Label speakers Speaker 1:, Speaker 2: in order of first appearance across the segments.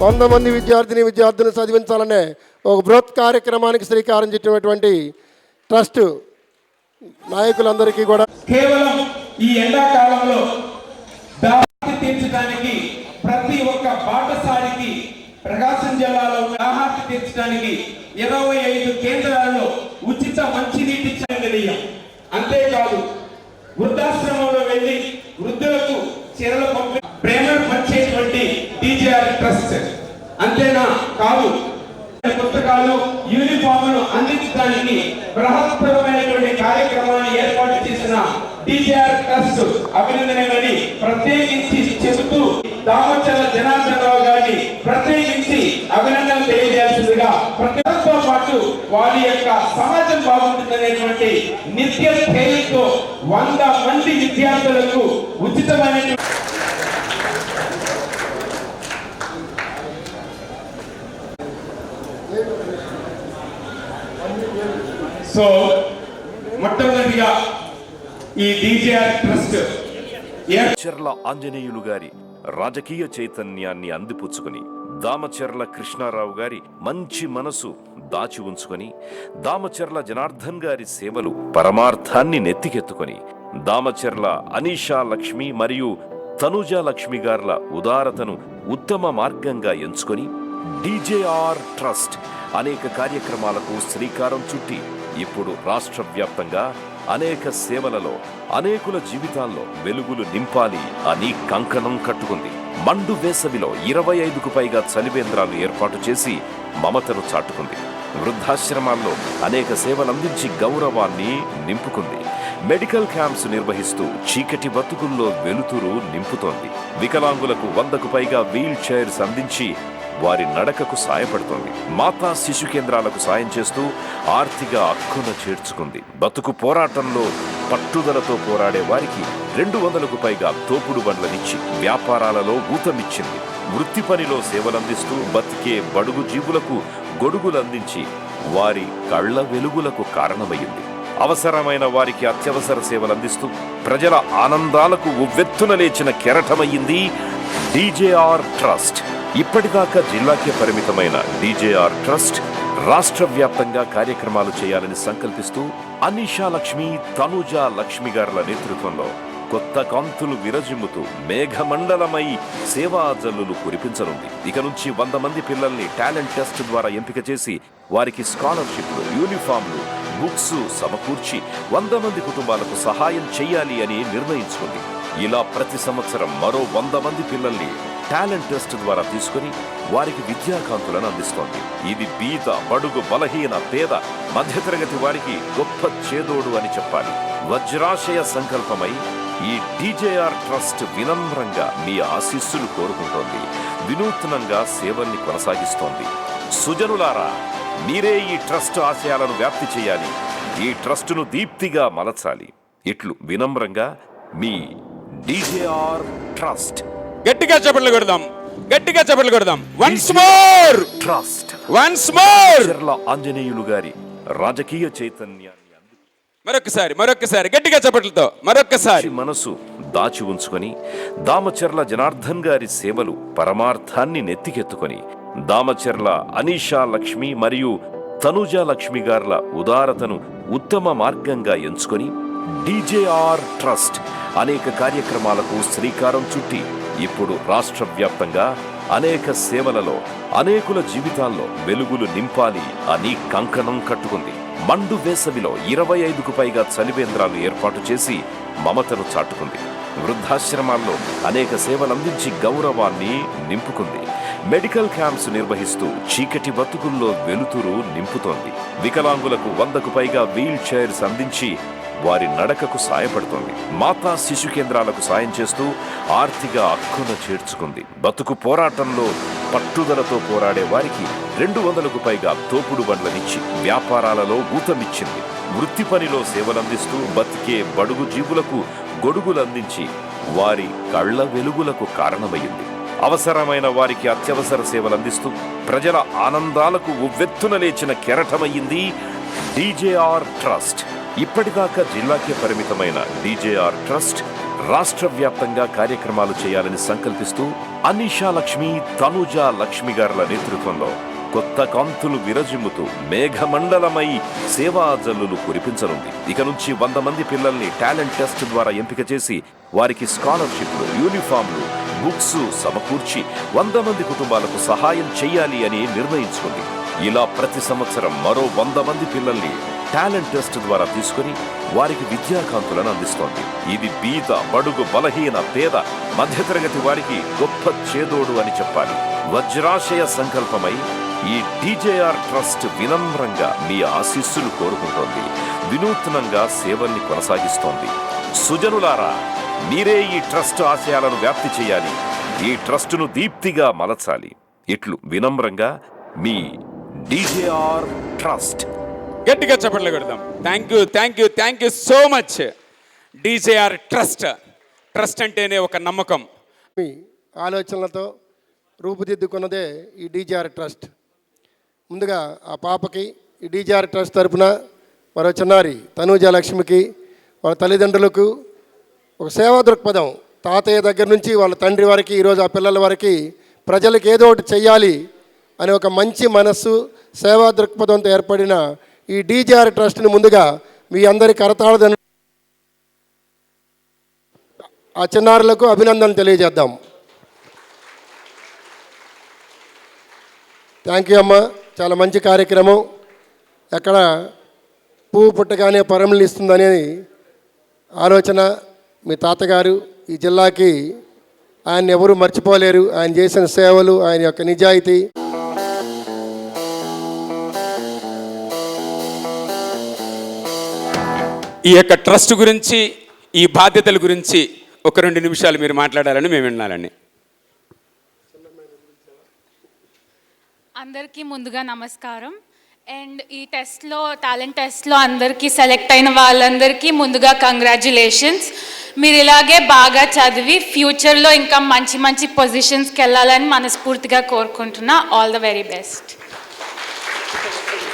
Speaker 1: కొంతమంది విద్యార్థులను చదివించాలనే ఒక బృహత్ కార్యక్రమానికి శ్రీకారం చుట్టినటువంటి ట్రస్ట్ నాయకులందరికీ కూడా
Speaker 2: కేవలం ఈ ఎండాకాలంలో దాహార్తి తీర్చడానికి ప్రతి ఒక్క పాఠశాలకి ప్రకాశం జిల్లాలో దాహార్తి తీర్చడానికి 25 కేంద్రాలలో ఉచిత మంచినీటి చెందనీయం. అంతేకాదు వృద్ధాశ్రమంలో వెళ్ళి వృద్ధులకు చీరలు ప్రేమను పంచేటువంటి DJR ట్రస్ట్. అంతేనా కాదు, పుస్తకాలు యూనిఫామ్ను అందించడానికి బృహత్తరమైనటువంటి కార్యక్రమాన్ని ఏర్పాటు చేసిన DJR ట్రస్ట్ అభినందనని ప్రత్యేకించి చెబుతూ దామచర్ల జనార్దన్ రావు గారిని ప్రత్యేకించి అభినందనలు తెలియజేస్తుందిగా ప్రతితో పాటు వారి యొక్క సమాజం బాగుంటుందనేటువంటి నిత్య ధ్యేయంతో 100 మంది విద్యార్థులకు ఉచితమైన సో మొట్టమొదటిగా ఈ DJR ట్రస్ట్
Speaker 3: చర్ల ఆంజనేయులు గారి రాజకీయ చైతన్యాన్ని అందిపుచ్చుకొని దామచర్ల కృష్ణారావు గారి మంచి మనసు దాచి ఉంచుకొని దామచర్ల జనార్దన్ గారి సేవలు పరమార్థాన్ని నెత్తికెత్తుకొని దామచర్ల అనీషా లక్ష్మి మరియు తనుజా లక్ష్మి గార్ల ఉదారతను ఉత్తమ మార్గంగా ఎంచుకొని DJR ట్రస్ట్ అనేక కార్యక్రమాలకు శ్రీకారం చుట్టి ఇప్పుడు రాష్ట్ర వ్యాప్తంగా అనేక సేవలలో అనేకుల జీవితాల్లో వెలుగులు నింపాలి అని కంకణం కట్టుకుంది. మండు వేసవిలో 25కు పైగా చలివేంద్రాలు ఏర్పాటు చేసి మమతను చాటుకుంది. వృద్ధాశ్రమాల్లో అనేక సేవలందించి గౌరవాన్ని నింపుకుంది. మెడికల్ క్యాంప్స్ నిర్వహిస్తూ చీకటి బతుకుల్లో వెలుతురు నింపుతోంది. వికలాంగులకు 100కు పైగా వీల్ చైర్స్ అందించి వారి నడకకు సాయపడుతోంది. మాతా శిశు కేంద్రాలకు సాయం చేస్తూ ఆర్థిక హక్కున చేర్చుకుంది. బతుకు పోరాటంలో పట్టుదలతో పోరాడే వారికి 200కు పైగా తోపుడు బండ్లనిచ్చి వ్యాపారాలలో ఊతమిచ్చింది. వృత్తి పనిలో సేవలందిస్తూ బతికే బడుగు జీవులకు గొడుగులందించి వారి కళ్ల వెలుగులకు కారణమయ్యింది. అవసరమైన వారికి అత్యవసర సేవలందిస్తూ ప్రజల ఆనందాలకు ఉవ్వెత్తున లేచిన కెరటమయ్యింది DJR ట్రస్ట్. ఇప్పటిదాకా జిల్లాకే పరిమితమైన DJR ట్రస్ట్ రాష్ట్ర వ్యాప్తంగా కార్యక్రమాలు చేయాలని సంకల్పిస్తూ అనీషా లక్ష్మి, తనుజా లక్ష్మి గారుల నేతృత్వంలో కొత్త కాంతులు విరజిమ్ముతూ మేఘమండలమై సేవా జల్లులు కురిపించనుంది. ఇక నుంచి 100 మంది పిల్లల్ని టాలెంట్ టెస్ట్ ద్వారా ఎంపిక చేసి వారికి స్కాలర్షిప్లు, యూనిఫామ్లు, బుక్స్ సమకూర్చి 100 మంది కుటుంబాలకు సహాయం చేయాలి అని నిర్ణయించుకుంది. ఇలా ప్రతి సంవత్సరం మరో 100 మంది పిల్లల్ని టాలెంట్ టెస్ట్ ద్వారా తీసుకుని వారికి విద్యాకాంతులను అందిస్తోంది. ఇది బీద, బడుగు, బలహీన, పేద, మధ్యతరగతి వారికి గొప్ప చేదోడు అని చెప్పాలి. వజ్రాశయ సంకల్పమై ఈ DJR ట్రస్ట్ వినమ్రంగా మీ ఆశీస్సులు కోరుకుంటోంది. వినూత్నంగా సేవల్ని కొనసాగిస్తోంది. సుజనులారా, మీరే ఈ ట్రస్ట్ ఆశయాలను వ్యాప్తి చేయాలి. ఈ ట్రస్టును దీప్తిగా మలచాలి. ఇట్లు వినమ్రంగా మీ DJR ట్రస్ట్.
Speaker 2: గట్టిగా చప్పట్లు కొడదాం, గట్టిగా చప్పట్లు కొడదాం. Once more
Speaker 3: trust,
Speaker 2: once more.
Speaker 3: Charla Anjaneyulu గారి రాజకీయ చైతన్యాన్ని
Speaker 2: మరొకసారి గట్టిగా చప్పట్లతో మరొకసారి
Speaker 3: మనసు దాచి ఉంచుకొని దామచర్ల జనార్దన్ గారి సేవలు పరమార్థాన్ని నెత్తికెత్తుకొని దామచర్ల అనీషా లక్ష్మి మరియు తనుజా లక్ష్మి గార్ల ఉదారతను ఉత్తమ మార్గంగా ఎంచుకొని DJR ట్రస్ట్ అనేక కార్యక్రమాలకు శ్రీకారం చుట్టి ఇప్పుడు రాష్ట్ర వ్యాప్తంగా అనేక సేవలలో అనేకుల జీవితాల్లో వెలుగులు నింపాలి అని కంకణం కట్టుకుంది. మండు వేసవిలో 25కు పైగా చలివేంద్రాలు ఏర్పాటు చేసి మమతను చాటుకుంది. వృద్ధాశ్రమాల్లో అనేక సేవలందించి గౌరవాన్ని నింపుకుంది. మెడికల్ క్యాంప్స్ నిర్వహిస్తూ చీకటి బతుకుల్లో వెలుతురు నింపుతోంది. వికలాంగులకు 100కు పైగా వీల్ చైర్స్ అందించి వారి నడకకు సాయపడుతోంది. మాతా శిశు కేంద్రాలకు సాయం చేస్తూ ఆర్థిక హక్కున చేర్చుకుంది. బతుకు పోరాటంలో పట్టుదలతో పోరాడే వారికి 200కు పైగా తోపుడు బండ్లనిచ్చి వ్యాపారాలలో ఊతమిచ్చింది. వృత్తి పనిలో సేవలందిస్తూ బతికే బడుగు జీవులకు గొడుగులందించి వారి కళ్ళ వెలుగులకు కారణమైంది. అవసరమైన వారికి అత్యవసర సేవలందిస్తూ ప్రజల ఆనందాలకు ఉవ్వెత్తున లేచిన కెరటమయ్యింది డీజేఆర్ ట్రస్ట్. ఇప్పటిదాకా జిల్లాకే పరిమితమైన డీజేఆర్ ట్రస్ట్ రాష్ట్ర వ్యాప్తంగా కార్యక్రమాలు చేయాలని సంకల్పిస్తూ అనీషా లక్ష్మి, తనుజా లక్ష్మి గారుల నేతృత్వంలో కొత్త కాంతులు విరజిమ్ముతూ మేఘమండలమై సేవా జల్లులు కురిపించనుంది. ఇక నుంచి 100 మంది పిల్లల్ని టాలెంట్ టెస్ట్ ద్వారా ఎంపిక చేసి వారికి స్కాలర్షిప్లు, యూనిఫామ్లు, బుక్స్ సమకూర్చి 100 మంది కుటుంబాలకు సహాయం చేయాలి అని నిర్ణయించుకుంది. ఇలా ప్రతి సంవత్సరం మరో 100 మంది పిల్లల్ని టాలెంట్ టెస్ట్ ద్వారా తీసుకుని వారికి విద్యాకాంతులను అందిస్తోంది. ఇది బీద, బడుగు, బలహీన, పేద, మధ్యతరగతి వారికి గొప్ప చేదోడు అని చెప్పాలి. వజ్రాశయ సంకల్పమై ఈ డీజేఆర్ ట్రస్ట్ వినమ్రంగా మీ ఆశీస్సులు కోరుకుంటోంది. వినూత్నంగా సేవల్ని కొనసాగిస్తోంది. సుజనులారా, మీరే ఈ ట్రస్ట్ ఆశయాలను వ్యాప్తి చేయాలి. ఈ ట్రస్టును దీప్తిగా మలచాలి. ఇట్లు వినమ్రంగా మీ డీజేఆర్ ట్రస్ట్.
Speaker 2: గట్టిగా చప్పట్లు కొడదాం. Thank you so much. DJR trust అంటేనే ఒక నమ్మకం.
Speaker 1: మీ ఆలోచనలతో రూపుదిద్దుకున్నదే ఈ డీజేఆర్ ట్రస్ట్. ముందుగా ఆ పాపకి ఈ డీజేఆర్ ట్రస్ట్ తరపున మరో చిన్నారి తనూజా లక్ష్మికి, వాళ్ళ తల్లిదండ్రులకు ఒక సేవా దృక్పథం, తాతయ్య దగ్గర నుంచి వాళ్ళ తండ్రి వరకు ఈరోజు ఆ పిల్లల వరకు ప్రజలకు ఏదో ఒకటి చెయ్యాలి అనే ఒక మంచి మనస్సు, సేవా దృక్పథంతో ఏర్పడిన ఈ డీజేఆర్ ట్రస్ట్ని ముందుగా మీ అందరి కరతాళదని ఆ చిన్నారులకు అభినందనలు తెలియజేద్దాం. థ్యాంక్ యూ అమ్మ. చాలా మంచి కార్యక్రమం. ఎక్కడ పువ్వు పుట్టగానే పరమలు ఇస్తుందనే ఆలోచన మీ తాతగారు. ఈ జిల్లాకి ఆయన ఎవరు మర్చిపోలేరు. ఆయన చేసిన సేవలు, ఆయన యొక్క నిజాయితీ.
Speaker 2: ఈ యొక్క ట్రస్ట్ గురించి, ఈ బాధ్యతల గురించి ఒక 2 నిమిషాలు మీరు మాట్లాడాలని మేము వినాలండి.
Speaker 4: అందరికీ ముందుగా నమస్కారం. అండ్ ఈ టెస్ట్లో, టాలెంట్ టెస్ట్లో అందరికీ సెలెక్ట్ అయిన వాళ్ళందరికీ ముందుగా కంగ్రాచ్యులేషన్స్. మీరు ఇలాగే బాగా చదివి ఫ్యూచర్లో ఇంకా మంచి మంచి పొజిషన్స్కి వెళ్ళాలని మనస్ఫూర్తిగా కోరుకుంటున్నా. All the very best.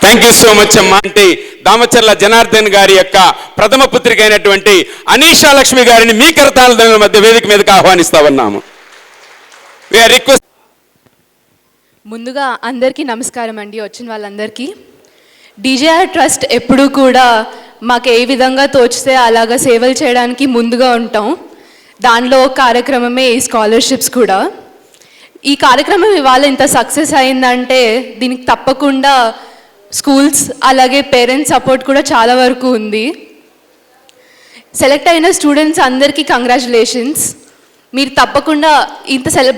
Speaker 2: Thank you so much అమ్మా. అంటే దామచర్ల జనార్దన్ గారి యొక్క ప్రథమ పుత్రిక అయినటువంటి అనీషా లక్ష్మి గారిని మీ కరతాళ మధ్య వేదిక మీదకి ఆహ్వానిస్తా ఉన్నాము. రిక్వెస్ట్.
Speaker 5: ముందుగా అందరికీ నమస్కారం అండి. వచ్చిన వాళ్ళందరికీ డీజేఆర్ ట్రస్ట్ ఎప్పుడూ కూడా మాకు ఏ విధంగా తోచితే అలాగా సేవలు చేయడానికి ముందుగా ఉంటాం. దానిలో ఒక కార్యక్రమమే ఈ స్కాలర్షిప్స్ కూడా. ఈ కార్యక్రమం ఇవాళ ఇంత సక్సెస్ అయిందంటే దీనికి తప్పకుండా స్కూల్స్ అలాగే పేరెంట్స్ సపోర్ట్ కూడా చాలా వరకు ఉంది. సెలెక్ట్ అయిన స్టూడెంట్స్ అందరికీ కంగ్రాచులేషన్స్. మీరు తప్పకుండా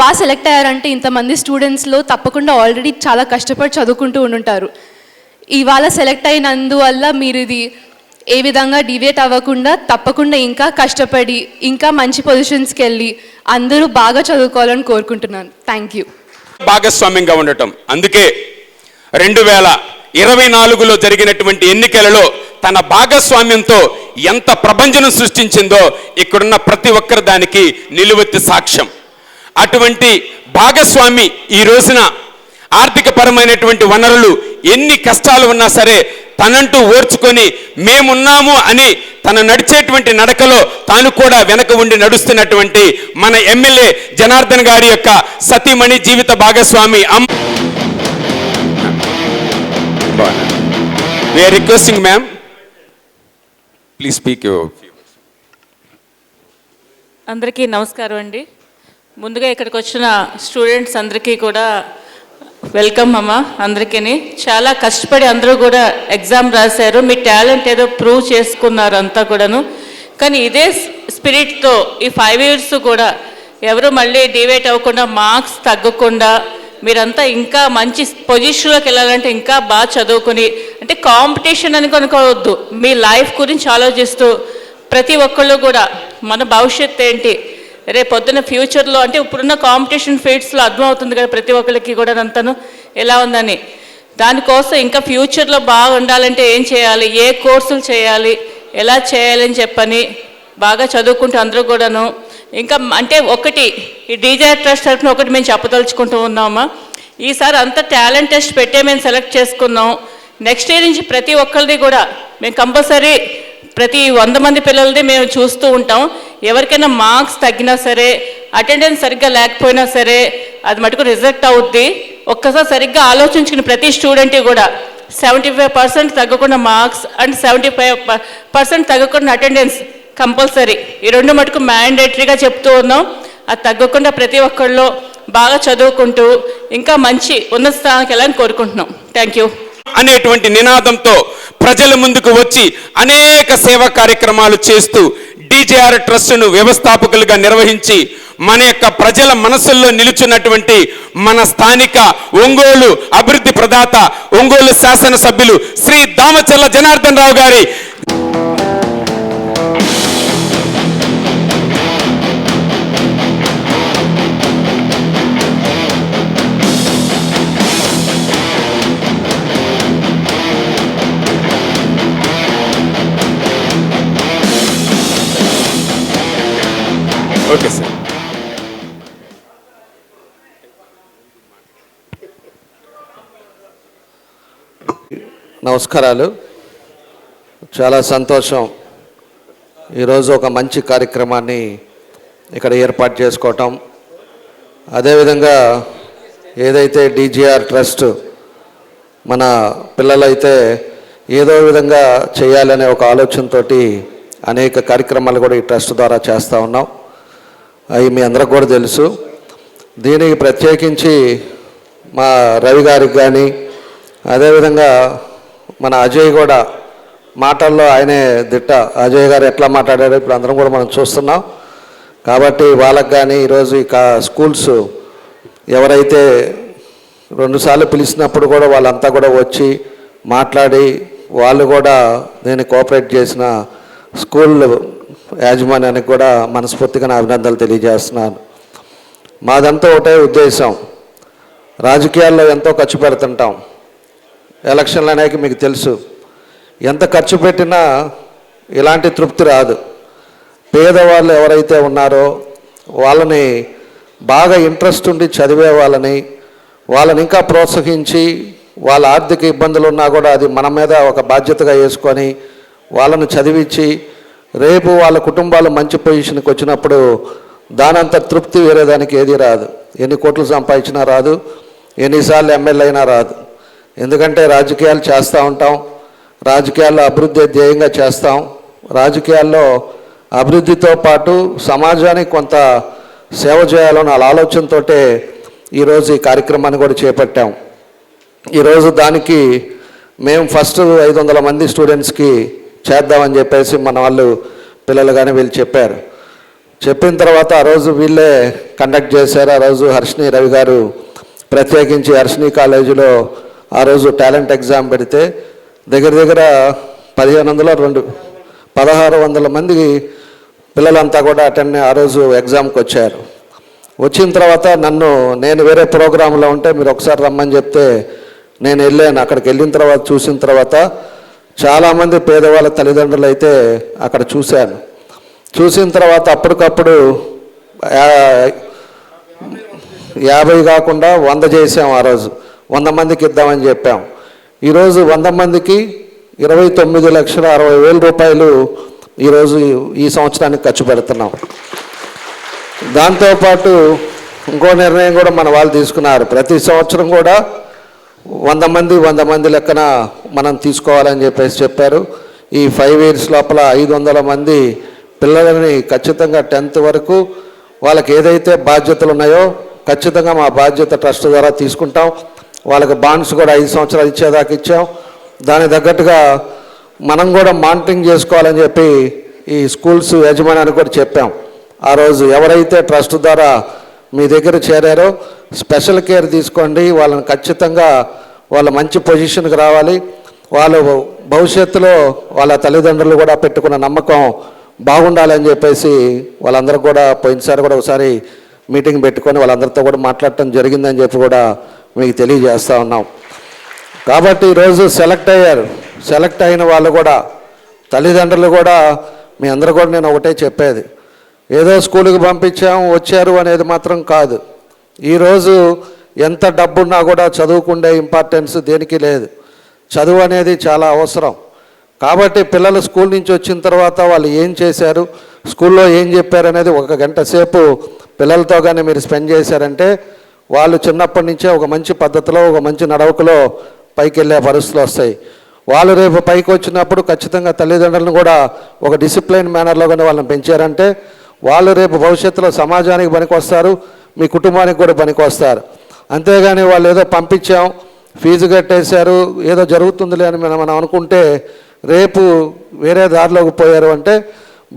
Speaker 5: బాగా సెలెక్ట్ అయ్యారంటే ఇంతమంది స్టూడెంట్స్లో తప్పకుండా ఆల్రెడీ చాలా కష్టపడి చదువుకుంటూ ఉండుంటారు. ఇవాళ సెలెక్ట్ అయినందువల్ల మీరు ఇది ఏ విధంగా డివేట్ అవ్వకుండా తప్పకుండా ఇంకా కష్టపడి ఇంకా మంచి పొజిషన్స్కి వెళ్ళి అందరూ బాగా చదువుకోవాలని కోరుకుంటున్నాను. Thank you.
Speaker 2: భాగస్వామ్యంగా ఉండటం. అందుకే 2024లో జరిగినటువంటి ఎన్నికలలో తన భాగస్వామ్యంతో ఎంత ప్రభంజనం సృష్టించిందో ఇక్కడున్న ప్రతి ఒక్కరు దానికి నిలువెత్తి సాక్ష్యం. అటువంటి భాగస్వామి ఈ రోజున ఆర్థిక పరమైనటువంటి వనరులు ఎన్ని కష్టాలు ఉన్నా సరే తనంటూ ఓర్చుకొని మేమున్నాము అని తన నడిచేటువంటి నడకలో తాను కూడా వెనక ఉండి నడుస్తున్నటువంటి మన ఎమ్మెల్యే జనార్దన్ గారి యొక్క సతీమణి, జీవిత భాగస్వామి We are requesting, ma'am, please speak your.
Speaker 6: అందరికీ నమస్కారం అండి. ముందుగా ఇక్కడికి వచ్చిన స్టూడెంట్స్ అందరికీ కూడా వెల్కమ్ అమ్మ అందరికీ. చాలా కష్టపడి అందరూ కూడా ఎగ్జామ్ రాశారు, మీ టాలెంట్ ఏదో ప్రూవ్ చేసుకున్నారు అంతా కూడాను. కానీ ఇదే స్పిరిట్తో ఈ 5 years కూడా ఎవరు మళ్ళీ డివేట్ అవ్వకుండా, మార్క్స్ తగ్గకుండా మీరంతా ఇంకా మంచి పొజిషన్లోకి వెళ్ళాలంటే ఇంకా బాగా చదువుకుని, అంటే కాంపిటీషన్ అని కొనుక్కోవద్దు, మీ లైఫ్ గురించి ఆలోచిస్తూ ప్రతి ఒక్కళ్ళు కూడా మన భవిష్యత్తు ఏంటి, రేపు పొద్దున్న ఫ్యూచర్లో, అంటే ఇప్పుడున్న కాంపిటీషన్ ఫీల్డ్స్లో అర్థమవుతుంది కదా ప్రతి ఒక్కరికి కూడా అంతను ఎలా ఉందని. దానికోసం ఇంకా ఫ్యూచర్లో బాగా ఉండాలంటే ఏం చేయాలి, ఏ కోర్సులు చేయాలి, ఎలా చేయాలి అని చెప్పని బాగా చదువుకుంటూ అందరూ కూడాను. ఇంకా అంటే ఒకటి ఈ డీజేఆర్ ట్రస్ట్ తరఫున ఒకటి మేము చెప్పదలుచుకుంటూ ఉన్నామా, ఈసారి అంత టాలెంట్ టెస్ట్ పెట్టే మేము సెలెక్ట్ చేసుకున్నాం. నెక్స్ట్ ఇయర్ నుంచి ప్రతి ఒక్కరిది కూడా మేము కంపల్సరీ ప్రతి 100 మంది పిల్లలది మేము చూస్తూ ఉంటాం. ఎవరికైనా మార్క్స్ తగ్గినా సరే, అటెండెన్స్ సరిగ్గా లేకపోయినా సరే అది మటుకు రిజెక్ట్ అవుద్ది. ఒక్కసారి సరిగ్గా ఆలోచించుకుని ప్రతి స్టూడెంట్ కూడా 75% తగ్గకుండా మార్క్స్ అండ్ 75% తగ్గకుండా అటెండెన్స్ కంపల్సరీ, ఈ 2 మటుకు మ్యాండేటరీగా చెప్తూ ఉన్నాం. అది తగ్గకుండా ప్రతి ఒక్కళ్ళు బాగా చదువుకుంటూ ఇంకా మంచి ఉన్నత స్థానానికి వెళ్ళాలని కోరుకుంటున్నాం. థ్యాంక్ యూ
Speaker 2: అనేటువంటి నినాదంతో ప్రజల ముందుకు వచ్చి అనేక సేవా కార్యక్రమాలు చేస్తూ డీజేఆర్ ట్రస్ట్ను వ్యవస్థాపకులుగా నిర్వహించి మన యొక్క ప్రజల మనసుల్లో నిలుచున్నటువంటి మన స్థానిక ఒంగోలు అభివృద్ధి ప్రదాత, ఒంగోలు శాసనసభ్యులు శ్రీ దామచర్ల జనార్దన్ రావు గారి ఓకే సార్.
Speaker 7: నమస్కారాలు. చాలా సంతోషం ఈరోజు ఒక మంచి కార్యక్రమాన్ని ఇక్కడ ఏర్పాటు చేసుకోవటం. అదేవిధంగా ఏదైతే డీజీఆర్ ట్రస్ట్ మన పిల్లలైతే ఏదో విధంగా చేయాలనే ఒక ఆలోచనతోటి అనేక కార్యక్రమాలు కూడా ఈ ట్రస్ట్ ద్వారా చేస్తూ ఉన్నాం. అవి మీ అందరికి కూడా తెలుసు. దీనికి ప్రత్యేకించి మా రవి గారికి కానీ, అదేవిధంగా మన అజయ్ కూడా మాటల్లో ఆయనే దిట్ట. అజయ్ గారు ఎట్లా మాట్లాడారో ఇప్పుడు అందరం కూడా మనం చూస్తున్నాం. కాబట్టి వాళ్ళకి కానీ ఈరోజు ఈ స్కూల్స్ ఎవరైతే 2 సార్లు పిలిచినప్పుడు కూడా వాళ్ళంతా కూడా వచ్చి మాట్లాడి వాళ్ళు కూడా నేను కోఆపరేట్ చేసిన స్కూల్ యాజమాన్యానికి కూడా మనస్ఫూర్తిగా నా అభినందనలు తెలియజేస్తున్నాను. మాదంతా ఒకటే ఉద్దేశం, రాజకీయాల్లో ఎంతో ఖర్చు పెడుతుంటాం. ఎలక్షన్లు అనేవి మీకు తెలుసు, ఎంత ఖర్చు పెట్టినా ఇలాంటి తృప్తి రాదు. పేదవాళ్ళు ఎవరైతే ఉన్నారో వాళ్ళని బాగా ఇంట్రెస్ట్ ఉండి చదివే వాళ్ళని ఇంకా ప్రోత్సహించి, వాళ్ళ ఆర్థిక ఇబ్బందులు ఉన్నా కూడా అది మన మీద ఒక బాధ్యతగా వేసుకొని వాళ్ళను చదివించి రేపు వాళ్ళ కుటుంబాలు మంచి పొజిషన్కి వచ్చినప్పుడు దానంత తృప్తి వేరే దానికి ఏది రాదు. ఎన్ని కోట్లు సంపాదించినా రాదు, ఎన్నిసార్లు ఎమ్మెల్యే అయినా రాదు. ఎందుకంటే రాజకీయాలు చేస్తూ ఉంటాం, రాజకీయాల్లో అభివృద్ధి ధ్యేయంగా చేస్తాం. రాజకీయాల్లో అభివృద్ధితో పాటు సమాజానికి కొంత సేవ చేయాలన్న ఆలోచనతో ఈరోజు ఈ కార్యక్రమాన్ని కూడా చేపట్టాం. ఈరోజు దానికి మేము ఫస్ట్ 500 మంది స్టూడెంట్స్కి చేద్దామని చెప్పేసి మన వాళ్ళు పిల్లలు కానీ వీళ్ళు చెప్పారు. చెప్పిన తర్వాత ఆ రోజు వీళ్ళే కండక్ట్ చేశారు. ఆ రోజు హర్షిని రవి గారు ప్రత్యేకించి హర్షిని కాలేజీలో ఆ రోజు టాలెంట్ ఎగ్జామ్ పెడితే దగ్గర 1600 మంది పిల్లలంతా కూడా ఆ రోజు ఎగ్జామ్కి వచ్చారు. వచ్చిన తర్వాత నేను వేరే ప్రోగ్రాంలో ఉంటే మీరు ఒకసారి రమ్మని చెప్తే నేను వెళ్ళాను. అక్కడికి వెళ్ళిన తర్వాత చూసిన తర్వాత చాలామంది పేదవాళ్ళ తల్లిదండ్రులు అయితే అక్కడ చూశాను. చూసిన తర్వాత అప్పటికప్పుడు 50 కాకుండా 100 చేసాం. ఆ రోజు 100 మందికి ఇద్దామని చెప్పాం. ఈరోజు 100 మందికి 29,60,000 రూపాయలు ఈరోజు ఈ సంవత్సరానికి ఖర్చు పెడుతున్నాం. దాంతోపాటు ఇంకో నిర్ణయం కూడా మన వాళ్ళు తీసుకున్నారు. ప్రతి సంవత్సరం కూడా 100 మంది లెక్కన మనం తీసుకోవాలని చెప్పారు. ఈ 5 years లోపల 500 మంది పిల్లలని ఖచ్చితంగా 10th వరకు వాళ్ళకి ఏదైతే బాధ్యతలు ఉన్నాయో ఖచ్చితంగా మా బాధ్యత ట్రస్ట్ ద్వారా తీసుకుంటాం. వాళ్ళకి బాండ్స్ కూడా 5 సంవత్సరాలు ఇచ్చేదాకా ఇచ్చాం. దానికి తగ్గట్టుగా మనం కూడా మానిటరింగ్ చేసుకోవాలని చెప్పి ఈ స్కూల్స్ యజమానానికి కూడా చెప్పాం. ఆ రోజు ఎవరైతే ట్రస్ట్ ద్వారా మీ దగ్గర చేరారో స్పెషల్ కేర్ తీసుకోండి, వాళ్ళని ఖచ్చితంగా వాళ్ళ మంచి పొజిషన్కి రావాలి. వాళ్ళు భవిష్యత్తులో వాళ్ళ తల్లిదండ్రులు కూడా పెట్టుకున్న నమ్మకం బాగుండాలని చెప్పేసి వాళ్ళందరూ కూడా పోయినసారి కూడా ఒకసారి మీటింగ్ పెట్టుకొని వాళ్ళందరితో కూడా మాట్లాడటం జరిగిందని చెప్పి కూడా మీకు తెలియజేస్తూ ఉన్నాం. కాబట్టి ఈరోజు సెలెక్ట్ అయిన వాళ్ళు కూడా తల్లిదండ్రులు కూడా మీ అందరూ కూడా నేను ఒకటే చెప్పేది, ఏదో స్కూల్కి పంపించాము వచ్చారు అనేది మాత్రం కాదు. ఈరోజు ఎంత డబ్బున్నా కూడా చదువుకుండే ఇంపార్టెన్స్ దేనికి లేదు. చదువు అనేది చాలా అవసరం. కాబట్టి పిల్లలు స్కూల్ నుంచి వచ్చిన తర్వాత వాళ్ళు ఏం చేశారు, స్కూల్లో ఏం చెప్పారు అనేది 1 గంట సేపు పిల్లలతో కానీ మీరు స్పెండ్ చేశారంటే వాళ్ళు చిన్నప్పటి నుంచే ఒక మంచి పద్ధతిలో ఒక మంచి నడవకలో పైకి వెళ్ళే పరిస్థితులు వస్తాయి. వాళ్ళు రేపు పైకి వచ్చినప్పుడు ఖచ్చితంగా తల్లిదండ్రులను కూడా ఒక డిసిప్లైన్ మేనర్లో కానీ వాళ్ళని పెంచారంటే వాళ్ళు రేపు భవిష్యత్తులో సమాజానికి పనికొస్తారు, మీ కుటుంబానికి కూడా పనికొస్తారు. అంతేగాని వాళ్ళు ఏదో పంపించాం, ఫీజు కట్టేశారు, ఏదో జరుగుతుందిలే అని మనం అనుకుంటే రేపు వేరే దారిలోకి పోయారు అంటే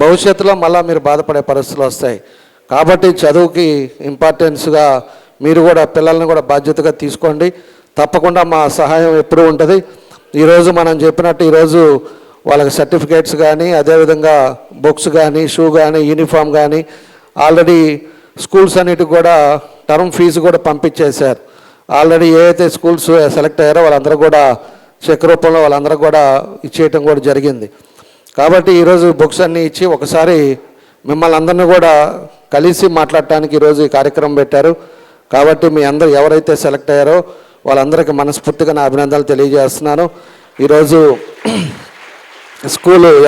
Speaker 7: భవిష్యత్తులో మళ్ళీ మీరు బాధపడే పరిస్థితులు వస్తాయి. కాబట్టి చదువుకి ఇంపార్టెన్స్గా మీరు కూడా పిల్లల్ని కూడా బాధ్యతగా తీసుకోండి. తప్పకుండా మా సహాయం ఎప్పుడూ ఉంటుంది. ఈరోజు మనం చెప్పినట్టు ఈరోజు వాళ్ళకి సర్టిఫికేట్స్ కానీ అదేవిధంగా బుక్స్ కానీ షూ కానీ యూనిఫామ్ కానీ ఆల్రెడీ స్కూల్స్ అన్నిటికి కూడా టర్మ్ ఫీజు కూడా పంపించేశారు. ఆల్రెడీ ఏదైతే స్కూల్స్ సెలెక్ట్ అయ్యారో వాళ్ళందరూ కూడా చెక్ రూపంలో వాళ్ళందరూ కూడా ఇచ్చేయటం కూడా జరిగింది. కాబట్టి ఈరోజు బుక్స్ అన్నీ ఇచ్చి ఒకసారి మిమ్మల్ని అందరినీ కూడా కలిసి మాట్లాడటానికి ఈరోజు ఈ కార్యక్రమం పెట్టారు. కాబట్టి మీ అందరూ ఎవరైతే సెలెక్ట్ అయ్యారో వాళ్ళందరికీ మనస్ఫూర్తిగా నా అభినందనలు తెలియజేస్తున్నాను. ఈరోజు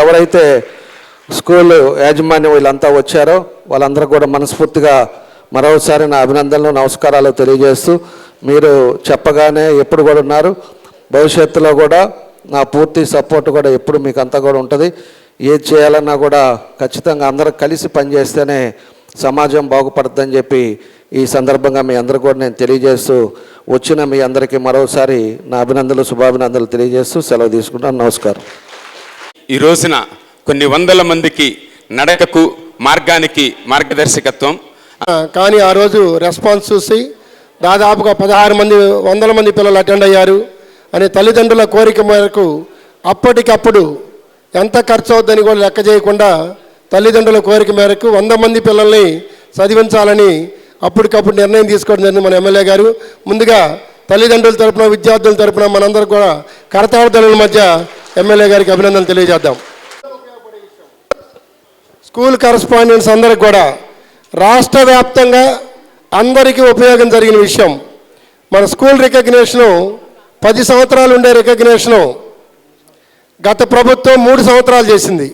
Speaker 7: ఎవరైతే స్కూల్ యాజమాన్యం వీళ్ళంతా వచ్చారో వాళ్ళందరూ కూడా మనస్ఫూర్తిగా మరోసారి నా అభినందనలు నమస్కారాలు తెలియజేస్తూ మీరు చెప్పగానే ఎప్పుడు కూడా ఉన్నారు. భవిష్యత్తులో కూడా నా పూర్తి సపోర్ట్ కూడా ఎప్పుడు మీకు అంతా కూడా ఉంటుంది. ఏది చేయాలన్నా కూడా ఖచ్చితంగా అందరూ కలిసి పనిచేస్తేనే సమాజం బాగుపడుతుందని చెప్పి ఈ సందర్భంగా మీ అందరూ కూడా నేను తెలియజేస్తూ వచ్చిన మీ అందరికీ మరోసారి నా అభినందనలు శుభాభినందనలు తెలియజేస్తూ సెలవు తీసుకుంటాను. నమస్కారం.
Speaker 2: ఈ రోజున కొన్ని వందల మందికి నడకకు మార్గానికి మార్గదర్శకత్వం.
Speaker 1: కానీ ఆ రోజు రెస్పాన్స్ చూసి దాదాపుగా 100 మంది పిల్లలు అటెండ్ అయ్యారు అనే తల్లిదండ్రుల కోరిక మేరకు అప్పటికప్పుడు ఎంత ఖర్చు అవుద్దని కూడా లెక్క చేయకుండా తల్లిదండ్రుల కోరిక మేరకు 100 మంది పిల్లల్ని చదివించాలని అప్పటికప్పుడు నిర్ణయం తీసుకోవడం జరిగింది మన ఎమ్మెల్యే గారు. ముందుగా తల్లిదండ్రుల తరపున విద్యార్థుల తరపున మనందరూ కూడా కరతాళ మధ్య ఎమ్మెల్యే గారికి అభినందనలు తెలియజేద్దాం. స్కూల్ కరస్పాండెంట్స్ అందరికి కూడా రాష్ట్ర వ్యాప్తంగా అందరికీ ఉపయోగం జరిగిన విషయం, మన స్కూల్ రికగ్నేషను 10 సంవత్సరాలు ఉండే రికగ్నేషను గత ప్రభుత్వం 3 సంవత్సరాలు చేసింది.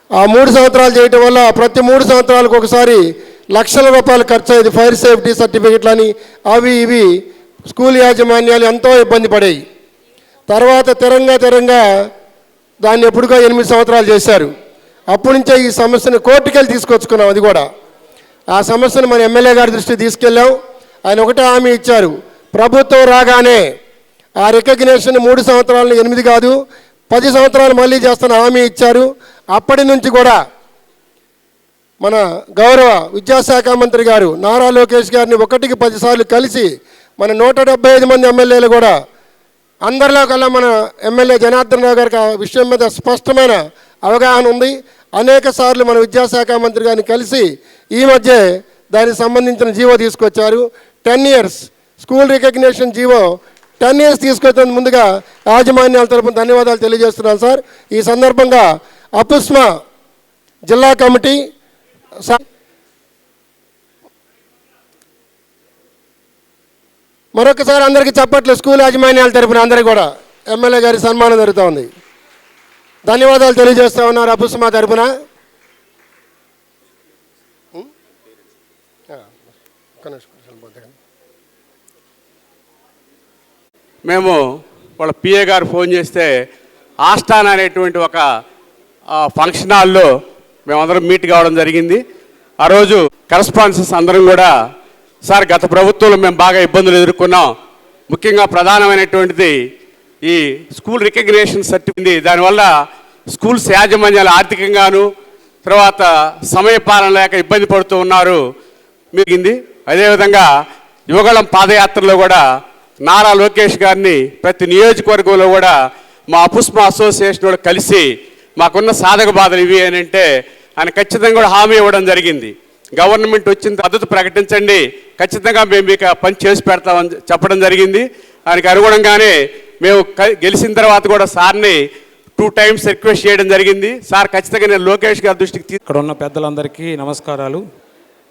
Speaker 1: ఆ 3 సంవత్సరాలు చేయటం వల్ల ప్రతి 3 సంవత్సరాలకు ఒకసారి లక్షల రూపాయలు ఖర్చు అయ్యేది. ఫైర్ సేఫ్టీ సర్టిఫికెట్లని అవి ఇవి స్కూల్ యాజమాన్యాలు ఎంతో ఇబ్బంది పడేవి. తర్వాత తెరంగా దాన్ని ఎప్పుడుగా 8 సంవత్సరాలు చేశారు. అప్పటి నుంచే ఈ సమస్యను కోర్టుకెళ్ళి తీసుకొచ్చుకున్నాం. అది కూడా ఆ సమస్యను మన ఎమ్మెల్యే గారి దృష్టికి తీసుకెళ్ళాం. ఆయన ఒకటే హామీ ఇచ్చారు, ప్రభుత్వం రాగానే ఆ రికగ్నేషన్ 3 సంవత్సరాలను 8 కాదు 10 సంవత్సరాలు మళ్ళీ చేస్తున్న హామీ ఇచ్చారు. అప్పటి నుంచి కూడా మన గౌరవ విద్యాశాఖ మంత్రి గారు నారా లోకేష్ గారిని 1కి 10 సార్లు కలిసి మన 175 మంది ఎమ్మెల్యేలు కూడా అందరిలో కల్లా మన ఎమ్మెల్యే జనార్దన్ రావు గారికి ఆ విషయం మీద స్పష్టమైన అవగాహన ఉంది. అనేక సార్లు మన విద్యాశాఖ మంత్రి గారిని కలిసి ఈ మధ్య దానికి సంబంధించిన జీవో తీసుకొచ్చారు. 10 years school recognition GO 10 years తీసుకొచ్చిన ముందుగా యాజమాన్యాల తరపున ధన్యవాదాలు తెలియజేస్తున్నాను సార్. ఈ సందర్భంగా అపుస్మా జిల్లా కమిటీ మరొకసారి అందరికీ చప్పట్లు. స్కూల్ యాజమాన్యాల తరపున అందరికీ కూడా ఎమ్మెల్యే గారి సన్మానం జరుగుతూ ఉంది. ధన్యవాదాలు తెలియజేస్తూ ఉన్నారు అపుస్మా తరపున.
Speaker 8: మేము వాళ్ళ పిఏ గారు ఫోన్ చేస్తే ఆస్థాన్ అనేటువంటి ఒక ఫంక్షన్ హాల్లో మేమందరం మీట్ కావడం జరిగింది. ఆ రోజు కరస్పాండెన్స్ అందరం కూడా సార్ గత ప్రభుత్వంలో మేము బాగా ఇబ్బందులు ఎదుర్కొన్నాం, ముఖ్యంగా ప్రధానమైనటువంటిది ఈ స్కూల్ రికగ్నిషన్ సర్టిఫికేట్. దానివల్ల స్కూల్స్ యాజమాన్యాలు ఆర్థికంగాను తర్వాత సమయపాలన లేక ఇబ్బంది పడుతూ ఉన్నారు మిగింది. అదేవిధంగా యువగళం పాదయాత్రలో కూడా నారా లోకేష్ గారిని ప్రతి నియోజకవర్గంలో కూడా మా అపుస్మా అసోసియేషన్ కూడా కలిసి మాకున్న సాధక బాధలు ఇవి అని అంటే ఆయన ఖచ్చితంగా కూడా హామీ ఇవ్వడం జరిగింది. గవర్నమెంట్ వచ్చిన పద్ధతి ప్రకటించండి, ఖచ్చితంగా మేము మీకు పని చేసి పెడతామని చెప్పడం జరిగింది. దానికి అనుగుణంగానే మేము గెలిచిన తర్వాత కూడా సార్ని 2 times రిక్వెస్ట్ చేయడం జరిగింది. సార్ ఖచ్చితంగా నేను లోకేష్ గారి దృష్టికి
Speaker 9: ఇక్కడ ఉన్న పెద్దలందరికీ నమస్కారాలు.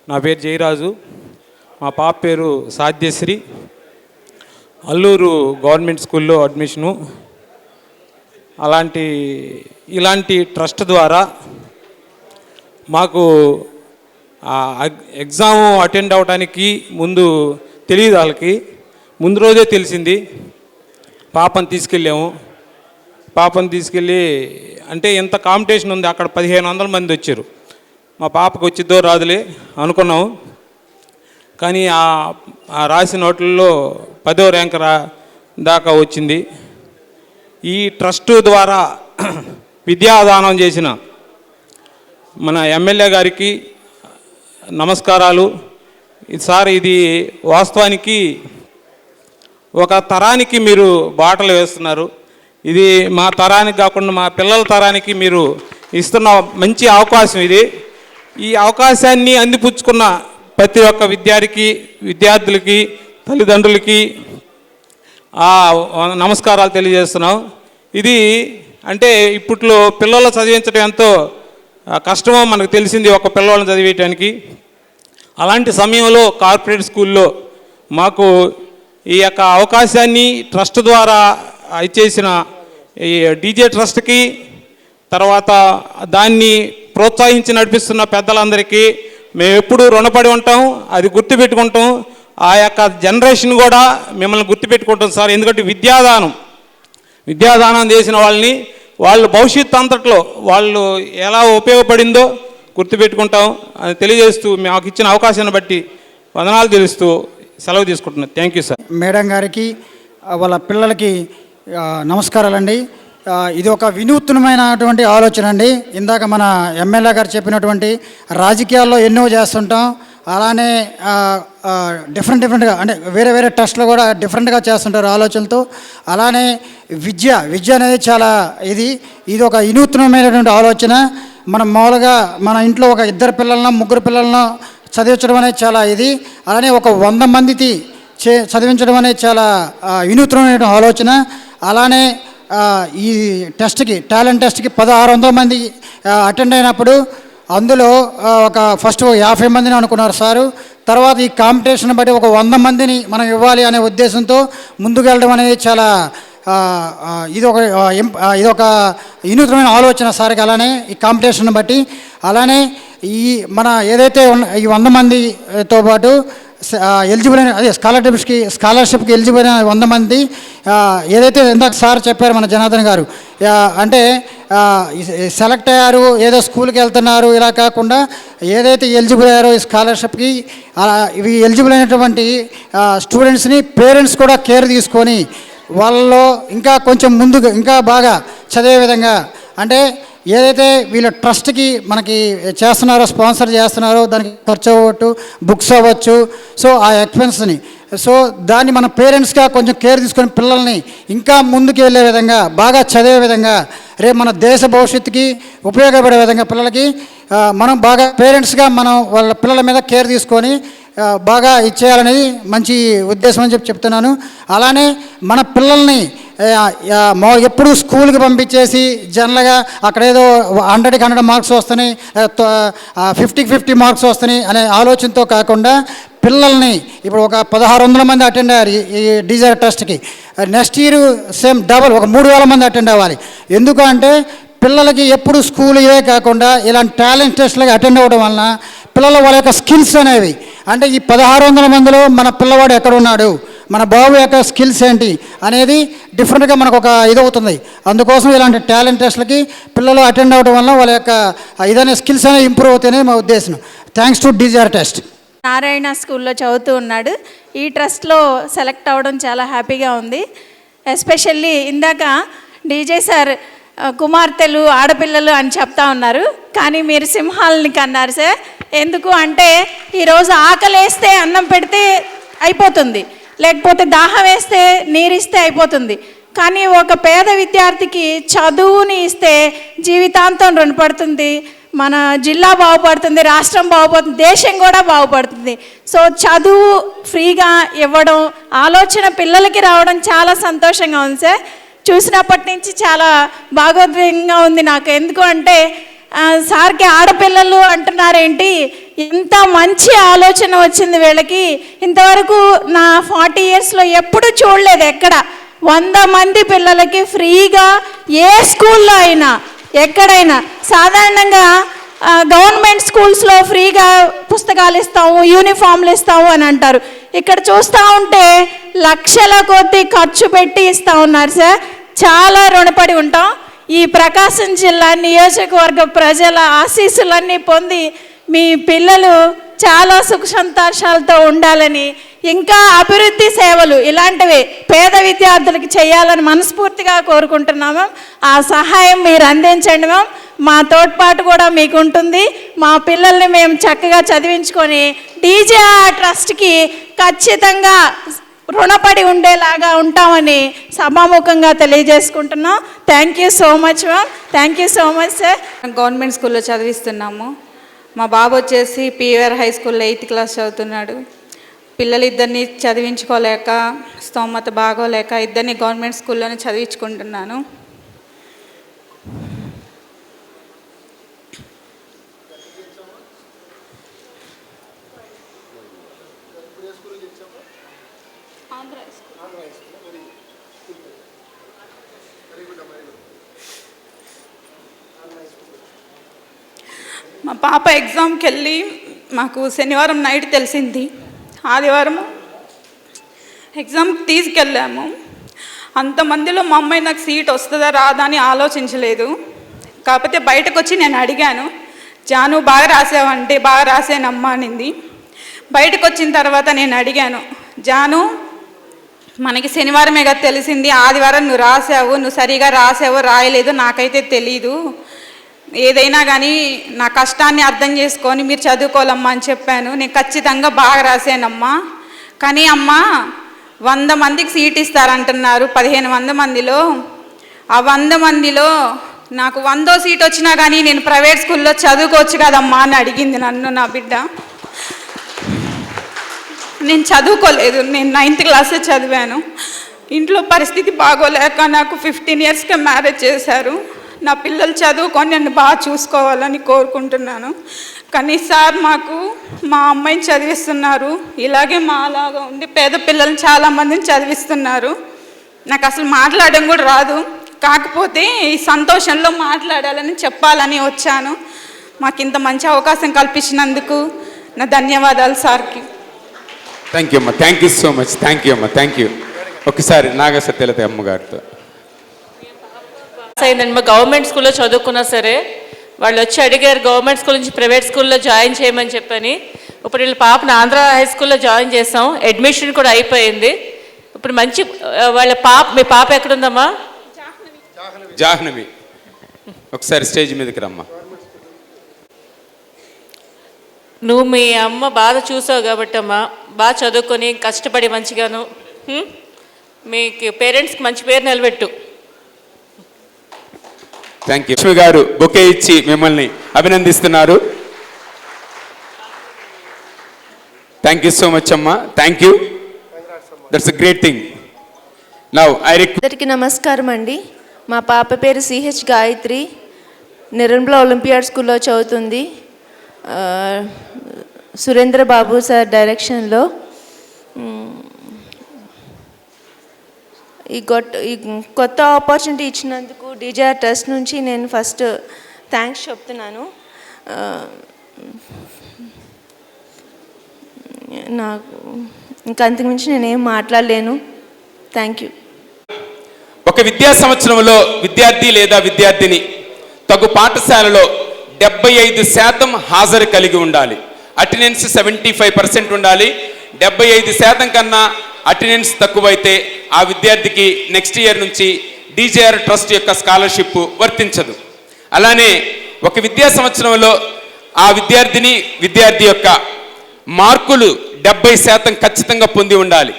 Speaker 9: నా పేరు జయరాజు, మా పాప పేరు సాధ్యశ్రీ. అల్లూరు గవర్నమెంట్ స్కూల్లో అడ్మిషను. ఇలాంటి ట్రస్ట్ ద్వారా మాకు ఎగ్జామ్ అటెండ్ అవ్వడానికి ముందు తెలియదు, వాళ్ళకి ముందు రోజే తెలిసింది. పాపను తీసుకెళ్ళి అంటే ఎంత కాంపిటీషన్ ఉంది అక్కడ, 1500 మంది వచ్చారు. మా పాపకు వచ్చిద్దో రాదులే అనుకున్నాము. కానీ ఆ రాసిన వాటిల్లో 10వ ర్యాంక్ దాకా వచ్చింది. ఈ ట్రస్ట్ ద్వారా విద్యాదానం చేసిన మన ఎమ్మెల్యే గారికి నమస్కారాలు. సార్, ఇది వాస్తవానికి ఒక తరానికి మీరు బాటలు వేస్తున్నారు. ఇది మా తరానికి కాకుండా మా పిల్లల తరానికి మీరు ఇస్తున్న మంచి అవకాశం ఇది. ఈ అవకాశాన్ని అందిపుచ్చుకున్న ప్రతి ఒక్క విద్యార్థులకి తల్లిదండ్రులకి నమస్కారాలు తెలియజేస్తున్నాం. ఇది అంటే ఇప్పట్లో పిల్లలు చదివించడం ఎంతో కష్టమో మనకు తెలిసింది, ఒక పిల్లవాళ్ళని చదివేయటానికి. అలాంటి సమయంలో కార్పొరేట్ స్కూల్లో మాకు ఈ యొక్క అవకాశాన్ని ట్రస్ట్ ద్వారా ఇచ్చేసిన ఈ డీజే ట్రస్ట్కి, తర్వాత దాన్ని ప్రోత్సహించి నడిపిస్తున్న పెద్దలందరికీ మేము ఎప్పుడూ రుణపడి ఉంటాం. అది గుర్తుపెట్టుకుంటాం. ఆ యొక్క జనరేషన్ కూడా మిమ్మల్ని గుర్తుపెట్టుకుంటాం సార్. ఎందుకంటే విద్యాదానం చేసిన వాళ్ళు భవిష్యత్తు అంతట్లో వాళ్ళు ఎలా ఉపయోగపడిందో గుర్తుపెట్టుకుంటాం అని తెలియజేస్తూ మాకు ఇచ్చిన అవకాశాన్ని బట్టి వందనాలు తెలుస్తూ సెలవు తీసుకుంటున్నాను. Thank you sir.
Speaker 10: మేడం గారికి వాళ్ళ పిల్లలకి నమస్కారాలండి. ఇది ఒక వినూత్నమైనటువంటి ఆలోచన అండి. ఇందాక మన ఎమ్మెల్యే గారు చెప్పినటువంటి రాజకీయాల్లో ఎన్నో చేస్తుంటాం, అలానే డిఫరెంట్గా అంటే వేరే ట్రస్ట్లో కూడా డిఫరెంట్గా చేస్తుంటారు ఆలోచనలతో. అలానే విద్య అనేది చాలా ఇది ఒక వినూత్నమైనటువంటి ఆలోచన. మనం మామూలుగా మన ఇంట్లో ఒక 2 పిల్లలను 3 పిల్లలను చదివించడం అనేది చాలా అలానే ఒక 100 మందికి చదివించడం అనేది చాలా వినూత్నమైన ఆలోచన. అలానే ఈ టాలెంట్ టెస్ట్కి 1600 మంది అటెండ్ అయినప్పుడు అందులో ఒక ఫస్ట్ 50 మందిని అనుకున్నారు సారు. తర్వాత ఈ కాంపిటీషన్ బట్టి ఒక 100 మందిని మనం ఇవ్వాలి అనే ఉద్దేశంతో ముందుకు వెళ్ళడం అనేది చాలా ఇది ఒక వినూత్నమైన ఆలోచన సార్కి. అలానే ఈ కాంపిటీషన్ బట్టి అలానే ఈ మన ఏదైతే ఈ 100 మందితో పాటు ఎలిజిబుల్ అయిన స్కాలర్షిప్కి ఎలిజిబుల్ అయిన 100 మంది ఏదైతే ఇందాక సార్ చెప్పారు మన జనార్దన్ గారు, అంటే సెలెక్ట్ అయ్యారు, ఏదో స్కూల్కి వెళ్తున్నారు, ఇలా కాకుండా ఏదైతే ఎలిజిబుల్ అయ్యారో ఈ స్కాలర్షిప్కి ఇవి ఎలిజిబుల్ అయినటువంటి స్టూడెంట్స్ని పేరెంట్స్ కూడా కేర్ తీసుకొని వాళ్ళలో ఇంకా కొంచెం ముందుకు ఇంకా బాగా చదివే విధంగా, అంటే ఏదైతే వీళ్ళ ట్రస్ట్కి మనకి చేస్తున్నారో స్పాన్సర్ చేస్తున్నారో దానికి ఖర్చు అవ్వచ్చు, బుక్స్ అవ్వచ్చు, సో ఆ ఎక్స్పెన్స్ని దాన్ని మన పేరెంట్స్గా కొంచెం కేర్ తీసుకొని పిల్లల్ని ఇంకా ముందుకు వెళ్ళే విధంగా బాగా చదివే విధంగా రేపు మన దేశ భవిష్యత్తుకి ఉపయోగపడే విధంగా పిల్లలకి మనం బాగా పేరెంట్స్గా మనం వాళ్ళ పిల్లల మీద కేర్ తీసుకొని బాగా ఇచ్చేయాలనేది మంచి ఉద్దేశం అని చెప్తున్నాను. అలానే మన పిల్లల్ని ఎప్పుడు స్కూల్కి పంపించేసి జనరల్గా అక్కడ ఏదో 100కి 100 మార్క్స్ వస్తున్నాయి, 50కి 50 మార్క్స్ వస్తున్నాయి అనే ఆలోచనతో కాకుండా పిల్లల్ని ఇప్పుడు ఒక 1600 మంది అటెండ్ అయ్యారు ఈ డీజే టెస్ట్కి. నెక్స్ట్ ఇయర్ సేమ్ డబల్ ఒక 3000 మంది అటెండ్ అవ్వాలి. ఎందుకంటే పిల్లలకి ఎప్పుడు స్కూల్ ఇవే కాకుండా ఇలాంటి టాలెంట్ టెస్ట్లకి అటెండ్ అవ్వడం వలన పిల్లల వాళ్ళ యొక్క స్కిల్స్ అనేవి, అంటే ఈ 1600 మందిలో మన పిల్లవాడు ఎక్కడున్నాడు, మన బాబు యొక్క స్కిల్స్ ఏంటి అనేది డిఫరెంట్గా మనకు ఒక అవుతుంది. అందుకోసం ఇలాంటి టాలెంట్ టెస్ట్లకి పిల్లలు అటెండ్ అవ్వడం వల్ల వాళ్ళ యొక్క స్కిల్స్ అనేవి ఇంప్రూవ్ అవుతాయని మా ఉద్దేశం. Thanks to DGR test.
Speaker 11: Narayana స్కూల్లో చదువుతూ ఉన్నాడు. ఈ ట్రస్ట్లో సెలెక్ట్ అవ్వడం చాలా హ్యాపీగా ఉంది. ఎస్పెషల్లీ ఇందాక డీజే సార్ కుమార్తెలు ఆడపిల్లలు అని చెప్తా ఉన్నారు, కానీ మీరు సింహాలని కన్నారు సార్. ఎందుకు అంటే ఈరోజు ఆకలేస్తే అన్నం పెడితే అయిపోతుంది, లేకపోతే దాహం వేస్తే నీరిస్తే అయిపోతుంది. కానీ ఒక పేద విద్యార్థికి చదువుని ఇస్తే జీవితాంతం రుణపడుతుంది. మన జిల్లా బాగుపడుతుంది, రాష్ట్రం బాగుపడుతుంది, దేశం కూడా బాగుపడుతుంది. సో చదువు ఫ్రీగా ఇవ్వడం ఆలోచన పిల్లలకి రావడం చాలా సంతోషంగా ఉంది సార్. చూసినప్పటి నుంచి చాలా భాగోద్వేగంగా ఉంది నాకు. ఎందుకు అంటే సార్కి ఆడపిల్లలు అంటున్నారేంటి, ఇంత మంచి ఆలోచన వచ్చింది వీళ్ళకి. ఇంతవరకు నా 40 yearsలో ఎప్పుడూ చూడలేదు ఎక్కడ 100 మంది పిల్లలకి ఫ్రీగా ఏ స్కూల్లో అయినా ఎక్కడైనా. సాధారణంగా గవర్నమెంట్ స్కూల్స్లో ఫ్రీగా పుస్తకాలు ఇస్తాము, యూనిఫామ్లు ఇస్తాము అని అంటారు. ఇక్కడ చూస్తూ ఉంటే లక్షల కొద్దీ ఖర్చు పెట్టి ఇస్తూ ఉన్నారు సార్. చాలా రుణపడి ఉంటాం. ఈ ప్రకాశం జిల్లా నియోజకవర్గ ప్రజల ఆశీస్సులన్నీ పొంది మీ పిల్లలు చాలా సుఖ సంతోషాలతో ఉండాలని, ఇంకా అభివృద్ధి సేవలు ఇలాంటివి పేద విద్యార్థులకి చేయాలని మనస్ఫూర్తిగా కోరుకుంటున్నాము. ఆ సహాయం మీరు అందించండి మ్యామ్. మా తోడ్పాటు కూడా మీకు ఉంటుంది. మా పిల్లల్ని మేము చక్కగా చదివించుకొని డీజేఆర్ ట్రస్ట్కి ఖచ్చితంగా రుణపడి ఉండేలాగా ఉంటామని సభాముఖంగా తెలియజేసుకుంటున్నాం. Thank you so much ma'am. Thank you so much sir.
Speaker 12: Government స్కూల్లో చదివిస్తున్నాము. మా బాబు వచ్చేసి పివిఆర్ హై స్కూల్లో 8th class చదువుతున్నాడు. పిల్లలు ఇద్దరిని చదివించుకోలేక, స్తోమత బాగోలేక ఇద్దరిని గవర్నమెంట్ స్కూల్లోనే చదివించుకుంటున్నాను. మా పాప ఎగ్జామ్కి వెళ్ళి మాకు శనివారం నైట్ తెలిసింది. ఆదివారం ఎగ్జామ్కి తీసుకెళ్ళాము. అంతమందిలో మా అమ్మాయి నాకు సీట్ వస్తుందా రాదా అని ఆలోచించలేదు. కాకపోతే బయటకు వచ్చి నేను అడిగాను, జాను బాగా రాసావంటే బాగా రాసానమ్మా అనింది. బయటకు వచ్చిన తర్వాత నేను అడిగాను, జాను మనకి శనివారమే కదా తెలిసింది, ఆదివారం నువ్వు రాసావు, నువ్వు సరిగా రాసావో రాయలేదో నాకైతే తెలీదు. ఏదైనా కానీ నా కష్టాన్ని అర్థం చేసుకొని మీరు చదువుకోవాలమ్మా అని చెప్పాను. నేను ఖచ్చితంగా బాగా రాసానమ్మా. కానీ అమ్మ 100 మందికి సీట్ ఇస్తారంటున్నారు 1500 మందిలో. ఆ 100 మందిలో నాకు 100వ సీట్ వచ్చినా కానీ నేను ప్రైవేట్ స్కూల్లో చదువుకోవచ్చు కదమ్మా అని అడిగింది నన్ను నా బిడ్డ. నేను చదువుకోలేదు, నేను 9th class చదివాను. ఇంట్లో పరిస్థితి బాగోలేక నాకు 15 yearsకే మ్యారేజ్ చేశారు. నా పిల్లలు చదువుకొని నన్ను బాగా చూసుకోవాలని కోరుకుంటున్నాను. కానీ సార్ మాకు మా అమ్మాయిని చదివిస్తున్నారు, ఇలాగే మా అలాగా ఉండి పేద పిల్లల్ని చాలామందిని చదివిస్తున్నారు. నాకు అసలు మాట్లాడడం కూడా రాదు. కాకపోతే ఈ సంతోషంలో మాట్లాడాలని చెప్పాలని వచ్చాను. మాకు ఇంత మంచి అవకాశం కల్పించినందుకు నా ధన్యవాదాలు సార్కి.
Speaker 2: థ్యాంక్ యూ అమ్మా. Thank you so much. Thank you అమ్మా. Thank you. ఒకసారి నాగ సత్యలత అమ్మగారితో.
Speaker 6: అయిందండి. మా గవర్నమెంట్ స్కూల్లో చదువుకున్నా సరే వాళ్ళు వచ్చి అడిగారు గవర్నమెంట్ స్కూల్ నుంచి ప్రైవేట్ స్కూల్లో జాయిన్ చేయమని చెప్పని. ఇప్పుడు వీళ్ళ పాపను ఆంధ్ర హై స్కూల్లో జాయిన్ చేసాం. అడ్మిషన్ కూడా అయిపోయింది. ఇప్పుడు మంచి వాళ్ళ మీ పాప ఎక్కడుందమ్మా?
Speaker 2: జాహ్నవి. ఒకసారి స్టేజ్ మీదకి రమ్మా.
Speaker 6: నువ్వు మీ అమ్మ బాధ చూసావు కాబట్టి అమ్మా బాగా చదువుకొని కష్టపడి మంచిగాను మీకు పేరెంట్స్కి మంచి పేరు నిలబెట్టు.
Speaker 2: Thank you. లక్ష్మి గారు బొకే ఇచ్చి మిమ్మల్ని అభినందిస్తున్నారు. థ్యాంక్ యూ సో మచ్ అమ్మా. Thank you. That's a great thing. Now
Speaker 5: అందరికీ నమస్కారం అండి. మా పాప పేరు సిహెచ్ గాయత్రి, నిర్మల ఒలింపియాడ్ స్కూల్లో చదువుతుంది. సురేంద్ర బాబు సార్ డైరెక్షన్లో. ఈ కొత్త ఆపర్చునిటీ ఇచ్చినందుకు డీజేఆర్ ట్రస్ట్ నుంచి నేను ఫస్ట్ థ్యాంక్స్ చెప్తున్నాను. నాకు ఇంకా అంతకుమించి నేనేం మాట్లాడలేను. Thank you.
Speaker 2: ఒక విద్యా సంవత్సరంలో విద్యార్థి లేదా విద్యార్థిని తగు పాఠశాలలో 75% హాజరు కలిగి ఉండాలి. అటెండెన్స్ 75% ఉండాలి. 75% కన్నా అటెండెన్స్ తక్కువైతే ఆ విద్యార్థికి నెక్స్ట్ ఇయర్ నుంచి డీజేఆర్ ట్రస్ట్ యొక్క స్కాలర్షిప్ వర్తించదు. అలానే ఒక విద్యా సంవత్సరంలో ఆ విద్యార్థి యొక్క మార్కులు 70% ఖచ్చితంగా పొంది ఉండాలి.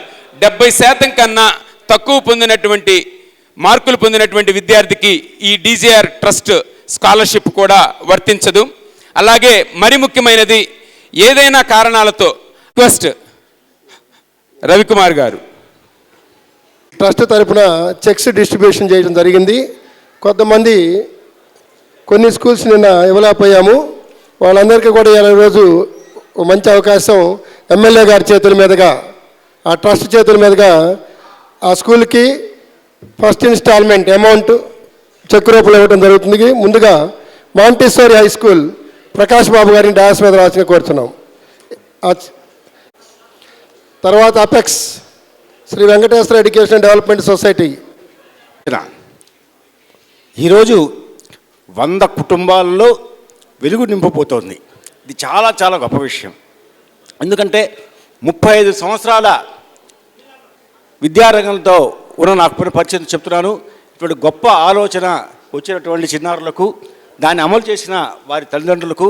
Speaker 2: 70% కన్నా తక్కువ మార్కులు పొందినటువంటి విద్యార్థికి ఈ డీజేఆర్ ట్రస్ట్ స్కాలర్షిప్ కూడా వర్తించదు. అలాగే మరి ముఖ్యమైనది, ఏదైనా కారణాలతో రిక్వెస్ట్ రవికుమార్ గారు
Speaker 1: ట్రస్ట్ తరపున చెక్స్ డిస్ట్రిబ్యూషన్ చేయడం జరిగింది. కొంతమంది కొన్ని స్కూల్స్ నిన్న ఇవ్వలేకపోయాము. వాళ్ళందరికీ కూడా ఈరోజు మంచి అవకాశం ఎమ్మెల్యే గారి చేతుల మీదుగా, ఆ ట్రస్ట్ చేతుల మీదుగా ఆ స్కూల్కి ఫస్ట్ ఇన్స్టాల్మెంట్ అమౌంట్ చెక్ రూపంలో ఇవ్వడం జరుగుతుంది. ముందుగా Montessori high school Prakash Babu గారిని డాస్ మీద రాసిన కోరుతున్నాం. తర్వాత apex Shri Venkateswara education development society.
Speaker 13: ఈరోజు 100 కుటుంబాల్లో వెలుగు నింపబోతోంది. ఇది చాలా చాలా గొప్ప విషయం. ఎందుకంటే 35 సంవత్సరాల విద్యారంగంతో ఉన్న నాకు పరిచయం చెప్తున్నాను. ఇటువంటి గొప్ప ఆలోచన వచ్చినటువంటి చిన్నారులకు, దాన్ని అమలు చేసిన వారి తల్లిదండ్రులకు,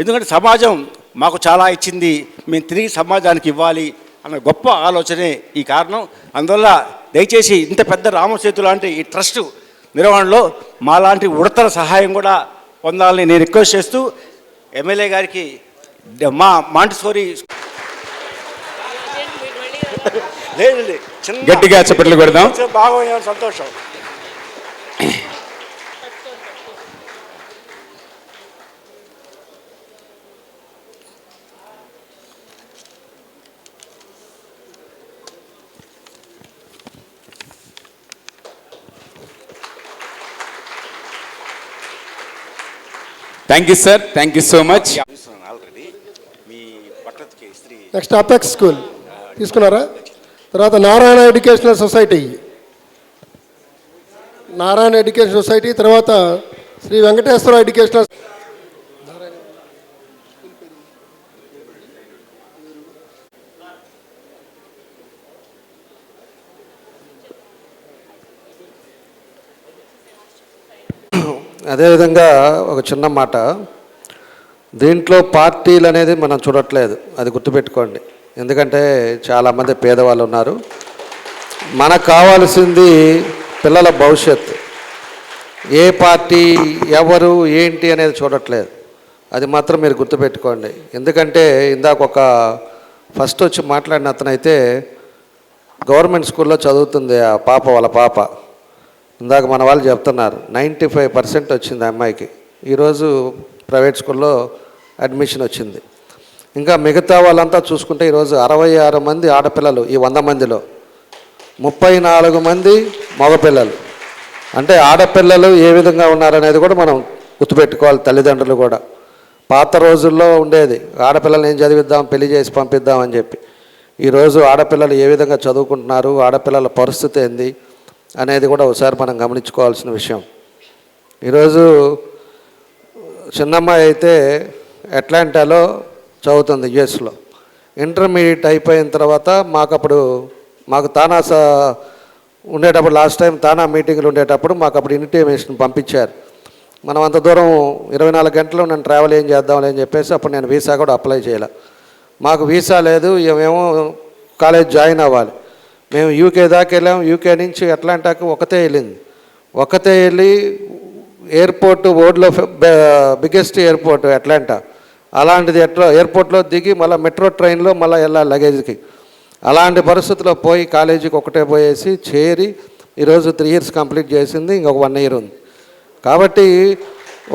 Speaker 13: ఎందుకంటే సమాజం మాకు చాలా ఇచ్చింది, మేము తిరిగి సమాజానికి ఇవ్వాలి అన్న గొప్ప ఆలోచనే ఈ కారణం. అందువల్ల దయచేసి ఇంత పెద్ద రామసేతు లాంటి ఈ ట్రస్ట్ నిర్వహణలో మాలాంటి ఉడతల సహాయం కూడా పొందాలని నేను రిక్వెస్ట్ చేస్తూ ఎమ్మెల్యే గారికి మా మాంటిసోరీ లేదండి
Speaker 2: గట్టిగా చప్పట్లు కొడదాం.
Speaker 13: బాగా సంతోషం.
Speaker 2: Thank you sir, thank you so much.
Speaker 1: Next apex school తీసుకున్నారా? తర్వాత నారాయణ ఎడ్యుకేషనల్ సొసైటీ, తర్వాత శ్రీ వెంకటేశ్వర ఎడ్యుకేషనల్.
Speaker 7: అదేవిధంగా ఒక చిన్న మాట, దీంట్లో పార్టీలు అనేది మనం చూడట్లేదు, అది గుర్తుపెట్టుకోండి. ఎందుకంటే చాలామంది పేదవాళ్ళు ఉన్నారు. మనకు కావాల్సింది పిల్లల భవిష్యత్తు. ఏ పార్టీ ఎవరు ఏంటి అనేది చూడట్లేదు, అది మాత్రం మీరు గుర్తుపెట్టుకోండి. ఎందుకంటే ఇందాక ఒక ఫస్ట్ వచ్చి మాట్లాడిన అతనైతే గవర్నమెంట్ స్కూల్లో చదువుతుంది ఆ పాప, వాళ్ళ పాప. ఇందాక మన వాళ్ళు చెప్తున్నారు 95% వచ్చింది ఆ అమ్మాయికి. ఈరోజు ప్రైవేట్ స్కూల్లో అడ్మిషన్ వచ్చింది. ఇంకా మిగతా వాళ్ళంతా చూసుకుంటే ఈరోజు 66 మంది ఆడపిల్లలు, ఈ 100 మందిలో 34 మంది మగపిల్లలు. అంటే ఆడపిల్లలు ఏ విధంగా ఉన్నారనేది కూడా మనం గుర్తుపెట్టుకోవాలి, తల్లిదండ్రులు కూడా. పాత రోజుల్లో ఉండేది ఆడపిల్లలు ఏం చదివిద్దాం, పెళ్లి చేసి పంపిద్దాం అని చెప్పి. ఈరోజు ఆడపిల్లలు ఏ విధంగా చదువుకుంటున్నారు, ఆడపిల్లల పరిస్థితి ఏంది అనేది కూడా ఒకసారి మనం గమనించుకోవాల్సిన విషయం. ఈరోజు చిన్నమ్మాయి అయితే అట్లాంటాలో చదువుతుంది, యుఎస్లో. ఇంటర్మీడియట్ అయిపోయిన తర్వాత మాకు తానా ఉండేటప్పుడు, లాస్ట్ టైం తానా మీటింగ్లు ఉండేటప్పుడు మాకు అప్పుడు ఇన్విటేషన్ పంపించారు. మనం అంత దూరం 24 గంటలు నేను ట్రావెల్ ఏం చేద్దామని అని చెప్పేసి అప్పుడు నేను వీసా కూడా అప్లై చేయాలి. మాకు వీసా లేదు, మేము కాలేజ్ జాయిన్ అవ్వాలి. మేము యూకే దాకా వెళ్ళాము. యూకే నుంచి అట్లాంటాకు ఒకతే వెళ్ళి ఎయిర్పోర్ట్ వరల్డ్లో బిగ్గెస్ట్ ఎయిర్పోర్ట్ అట్లాంటా. అలాంటిది ఎయిర్పోర్ట్లో దిగి మళ్ళీ మెట్రో ట్రైన్లో మళ్ళీ వెళ్ళాలి లగేజ్కి. అలాంటి పరిస్థితుల్లో పోయి కాలేజీకి ఒకటే పోయేసి చేరి ఈరోజు 3 years కంప్లీట్ చేసింది, ఇంకొక 1 year ఉంది. కాబట్టి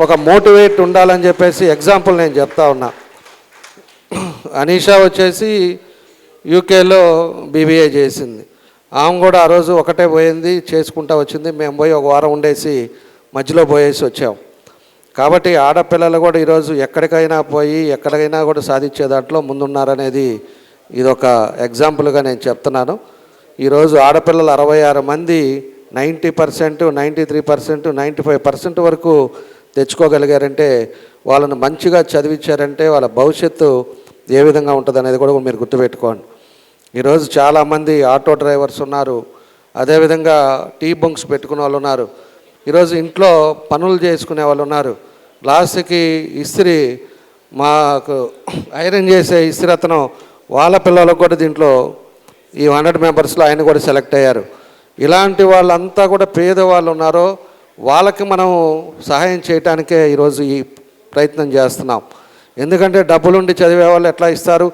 Speaker 7: ఒక మోటివేట్ ఉండాలని చెప్పేసి ఎగ్జాంపుల్ నేను చెప్తా ఉన్నా. అనీషా వచ్చేసి యూకేలో బీబీఏ చేసింది. ఆమె కూడా ఆ రోజు ఒకటే పోయింది, చేసుకుంటా వచ్చింది. మేము పోయి ఒక వారం ఉండేసి మధ్యలో పోయేసి వచ్చాం. కాబట్టి ఆడపిల్లలు కూడా ఈరోజు ఎక్కడికైనా పోయి ఎక్కడికైనా కూడా సాధించే దాంట్లో ముందున్నారనేది ఇదొక ఎగ్జాంపుల్గా నేను చెప్తున్నాను. ఈరోజు ఆడపిల్లలు 66 మంది 90%, 93%, 95% వరకు తెచ్చుకోగలిగారంటే, వాళ్ళను మంచిగా చదివించారంటే వాళ్ళ భవిష్యత్తు ఏ విధంగా ఉంటుంది అనేది కూడా మీరు గుర్తుపెట్టుకోండి. ఈరోజు చాలామంది ఆటో డ్రైవర్స్ ఉన్నారు, అదేవిధంగా టీ బంక్స్ పెట్టుకునే వాళ్ళు ఉన్నారు, ఈరోజు ఇంట్లో పనులు చేసుకునే వాళ్ళు ఉన్నారు. లాస్ట్కి ఇస్త్రీ మాకు ఐరన్ చేసే ఇస్త్రీ అతను వాళ్ళ పిల్లలకు కూడా దీంట్లో ఈ 100 మెంబర్స్లో ఆయన కూడా సెలెక్ట్ అయ్యారు. ఇలాంటి వాళ్ళంతా కూడా పేదవాళ్ళు ఉన్నారో వాళ్ళకి మనం సహాయం చేయడానికే ఈరోజు ఈ ప్రయత్నం చేస్తున్నాం. ఎందుకంటే డబ్బులుండి చదివే వాళ్ళు ఎట్లా ఇస్తారు,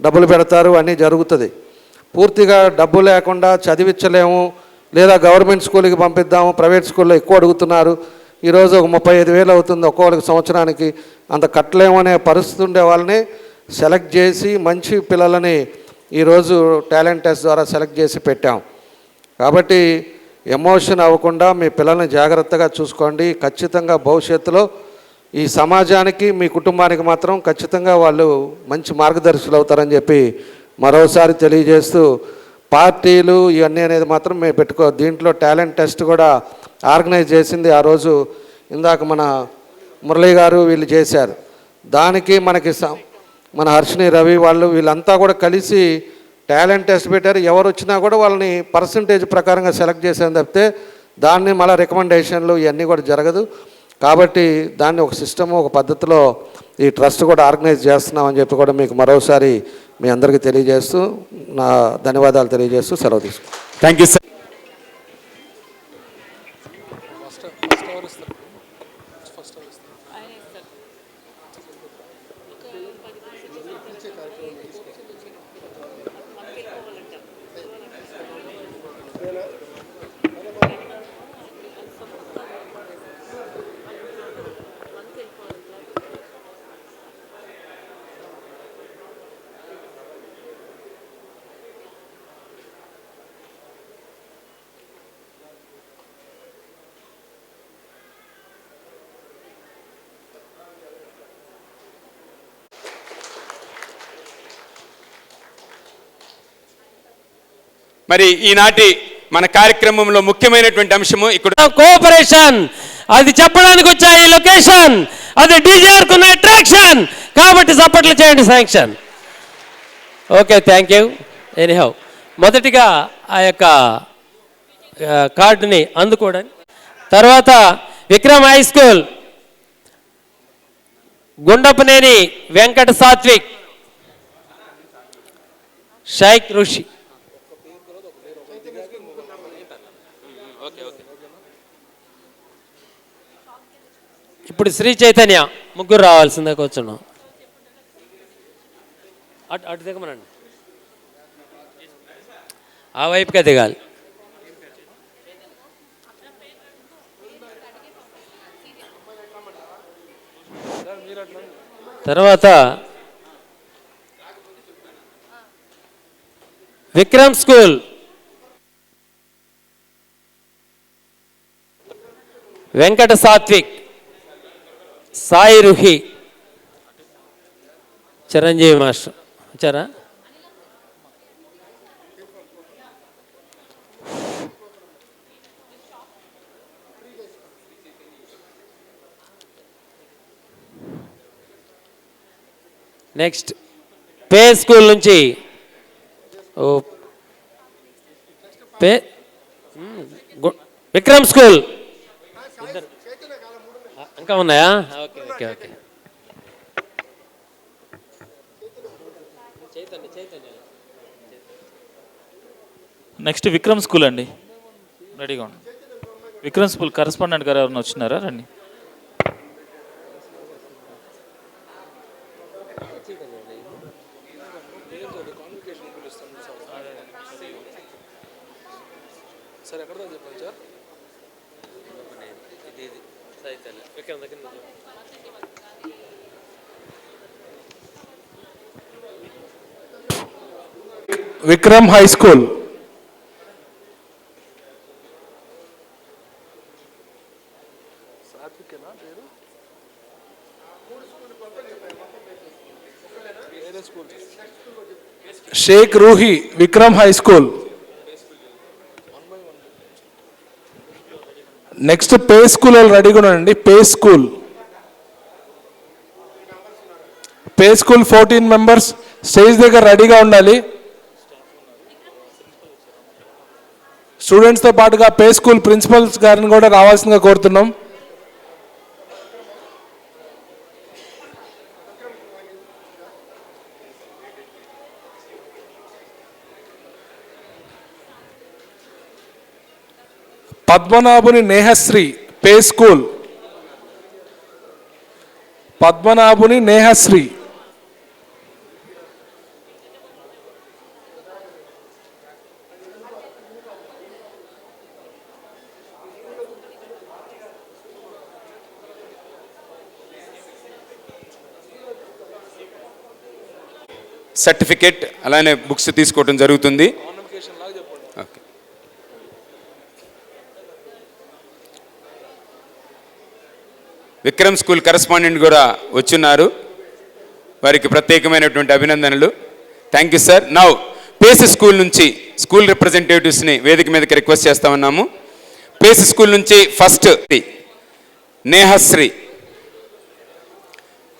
Speaker 7: డబ్బులు పెడతారు, అన్నీ జరుగుతుంది. పూర్తిగా డబ్బు లేకుండా చదివించలేము, లేదా గవర్నమెంట్ స్కూల్కి పంపిద్దాము, ప్రైవేట్ స్కూల్లో ఎక్కువ అడుగుతున్నారు, ఈరోజు ఒక 35,000 అవుతుంది ఒక్కొక్కరికి సంవత్సరానికి, అంత కట్టలేము అనే పరిస్థితి ఉండే వాళ్ళని సెలెక్ట్ చేసి మంచి పిల్లలని ఈరోజు టాలెంట్ టెస్ట్ ద్వారా సెలెక్ట్ చేసి పెట్టాం. కాబట్టి ఎమోషన్ అవ్వకుండా మీ పిల్లల్ని జాగ్రత్తగా చూసుకోండి. ఖచ్చితంగా భవిష్యత్తులో ఈ సమాజానికి మీ కుటుంబానికి మాత్రం ఖచ్చితంగా వాళ్ళు మంచి మార్గదర్శకులు అవుతారని చెప్పి మరోసారి తెలియజేస్తూ, పార్టీలు ఇవన్నీ అనేది మాత్రం మేము పెట్టుకో. దీంట్లో టాలెంట్ టెస్ట్ కూడా ఆర్గనైజ్ చేసింది ఆ రోజు ఇందాక మన మురళీ గారు వీళ్ళు చేశారు. దానికి మనకి మన హర్షిని రవి వాళ్ళు వీళ్ళంతా కూడా కలిసి టాలెంట్ టెస్ట్ పెట్టారు. ఎవరు వచ్చినా కూడా వాళ్ళని పర్సంటేజ్ ప్రకారంగా సెలెక్ట్ చేసేది తప్పితే దాన్ని మళ్ళీ రికమెండేషన్లు ఇవన్నీ కూడా జరగదు. కాబట్టి దాన్ని ఒక సిస్టము, ఒక పద్ధతిలో ఈ ట్రస్ట్ కూడా ఆర్గనైజ్ చేస్తున్నామని చెప్పి కూడా మీకు మరోసారి మీ అందరికీ తెలియజేస్తూ నా ధన్యవాదాలు తెలియజేస్తూ సెలవు తీసుకుంటాను.
Speaker 2: Thank you sir. మరి ఈనాటి మన కార్యక్రమంలో ముఖ్యమైనటువంటి అంశము ఇక్కడ
Speaker 14: కోఆపరేషన్, అది చెప్పడానికి వచ్చా ఈ లొకేషన్, అది డీజేఆర్ కున్న అట్రాక్షన్, కాబట్టి సపోర్ట్లు చేయండి sanction. Okay, thank you. Anyhow, మొదటిగా ఆ యొక్క కార్డుని అందుకోవడం. తర్వాత విక్రమ్ హై స్కూల్ గుండపనేని వెంకట సాత్విక్, షైక్ ఋషి. ఇప్పుడు శ్రీ చైతన్య ముగ్గురు రావాల్సిందే, కూర్చున్నాం. అటు దిగమనండి, ఆ వైపుగా దిగాలి. తర్వాత విక్రమ్ స్కూల్ వెంకట సాత్విక్, సాయి రుహి, చిరంజీవి మాస్టర్ వచ్చారా? నెక్స్ట్ పే స్కూల్ నుంచి విక్రమ్ స్కూల్ ఇంకా ఉన్నాయా? Okay okay okay.
Speaker 15: Next Vikram school అండి, రెడీగా ఉండి. విక్రమ్ స్కూల్ కరెస్పాండెంట్ గారు ఎవరైనా వచ్చినారా? రండి.
Speaker 14: సార్ ఎక్కడ చెప్పండి sir.
Speaker 16: Vikram High School, Shaik Ruhi Vikram High School. Next Pace School వాళ్ళు రెడీగా ఉండండి. Pay school 14 members. స్టేజ్ దగ్గర రెడీగా ఉండాలి. స్టూడెంట్స్తో పాటుగా పే స్కూల్ ప్రిన్సిపల్స్ గారిని కూడా రావాల్సిందిగా కోరుతున్నాం. Padmanabhuni Nehasri pay school. Padmanabhuni Nehasri.
Speaker 2: Certificate అలానే బుక్స్ తీసుకోవడం జరుగుతుంది. ఓకే. విక్రమ్ స్కూల్ కరెస్పాండెంట్ కూడా వచ్చున్నారు, వారికి ప్రత్యేకమైనటువంటి అభినందనలు. Thank you sir. Now Pace school నుంచి స్కూల్ రిప్రజెంటేటివ్స్ని వేదిక మీదకి రిక్వెస్ట్ చేస్తా ఉన్నాము. పేస్ స్కూల్ నుంచి ఫస్ట్ నేహశ్రీ.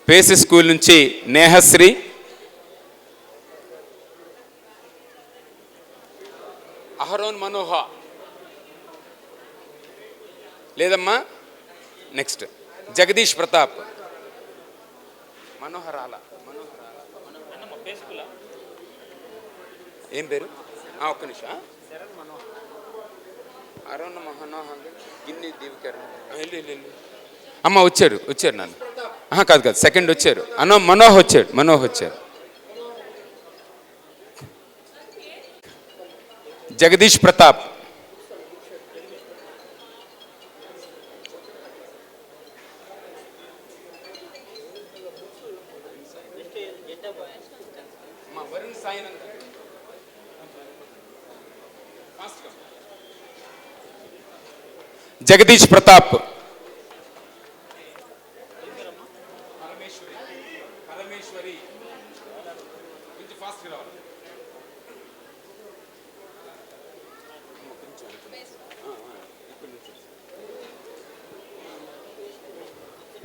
Speaker 2: పేస్ స్కూల్ నుంచి నేహశ్రీ. అహరోన్ మనోహ లేదమ్మా. నెక్స్ట్ జగదీష్ ప్రతాప్. మనోహరాల ఏం పేరు? ఒక్క నిమిషం. అరుణ్ మనోహర్ గిన్ని దీవికర్ అమ్మ వచ్చారు నన్ను కాదు సెకండ్ వచ్చారు. మనోహ్ వచ్చారు. జగదీష్ ప్రతాప్. జగదీష్ ప్రతాప్.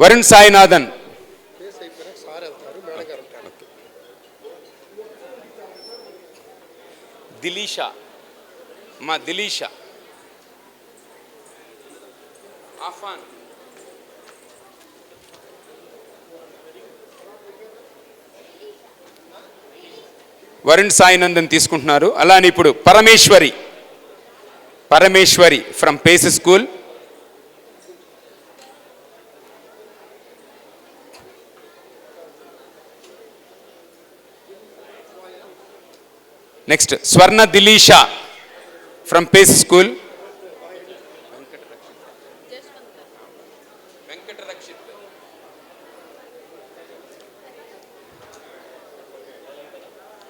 Speaker 2: వరుణ్ సాయినాథన్. దిలీషా. దిలీషా. ఆఫాన్. వరుణ్ సాయినందన్ తీసుకుంటున్నారు. అలానే ఇప్పుడు Parameswari from Pace School. Next Swarna Dilisha from Pace School.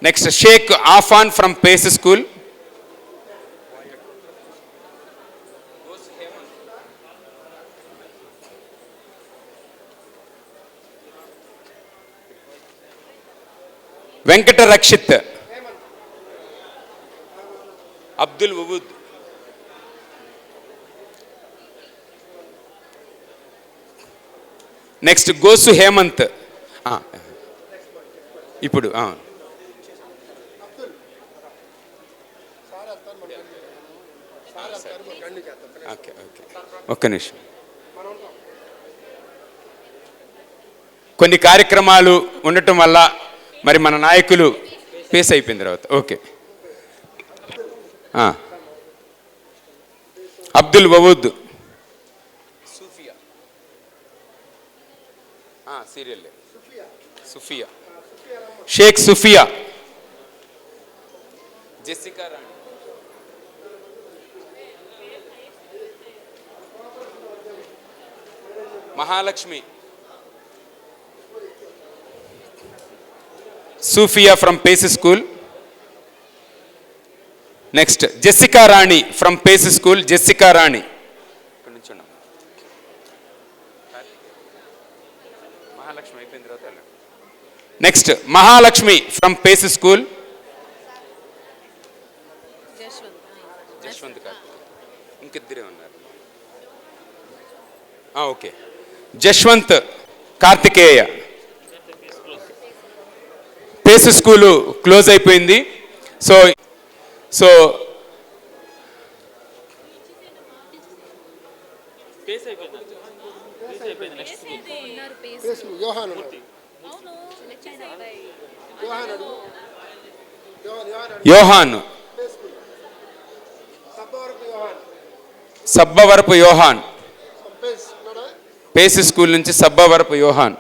Speaker 2: Next Shaik Afan from Pace School. Venkata Rakshit. Abdul Vavood. Next Gosu Hemanth. ఇప్పుడు ఒక్క నిమిషం. కొన్ని కార్యక్రమాలు ఉండటం వల్ల మరి మన నాయకులు పేస్ అయిపోయిన తర్వాత okay. Abdul Vavood. Serial Sufiya. Shaik Sufiya. Jessica Rani. Mahalakshmi. Sufiya from Pace School. Next Jessica Rani from Pace School. Jessica Rani. Next Mahalakshmi from Pace School. Jashwanth ఇంకిద్దరే ఉన్నారు. Okay. Jashwanth Karthikeya. Pace Pace school close అయిపోయింది. So so Yohan Sabbavarapu Yohan Pace school నుంచి సబ్బవరపు యోహాన్.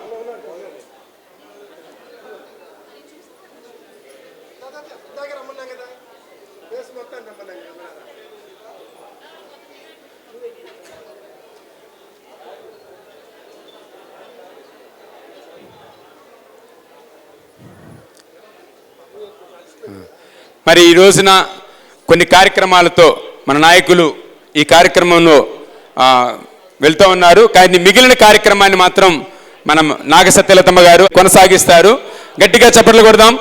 Speaker 2: మరి ఈ రోజున కొన్ని కార్యక్రమాలతో మన నాయకులు ఈ కార్యక్రమంలో వెళ్తూ ఉన్నారు. కానీ మిగిలిన కార్యక్రమాన్ని మాత్రం మనం నాగసత్యలతమ్మ గారు కొనసాగిస్తారు. గట్టిగా చప్పట్లు కొడదాం.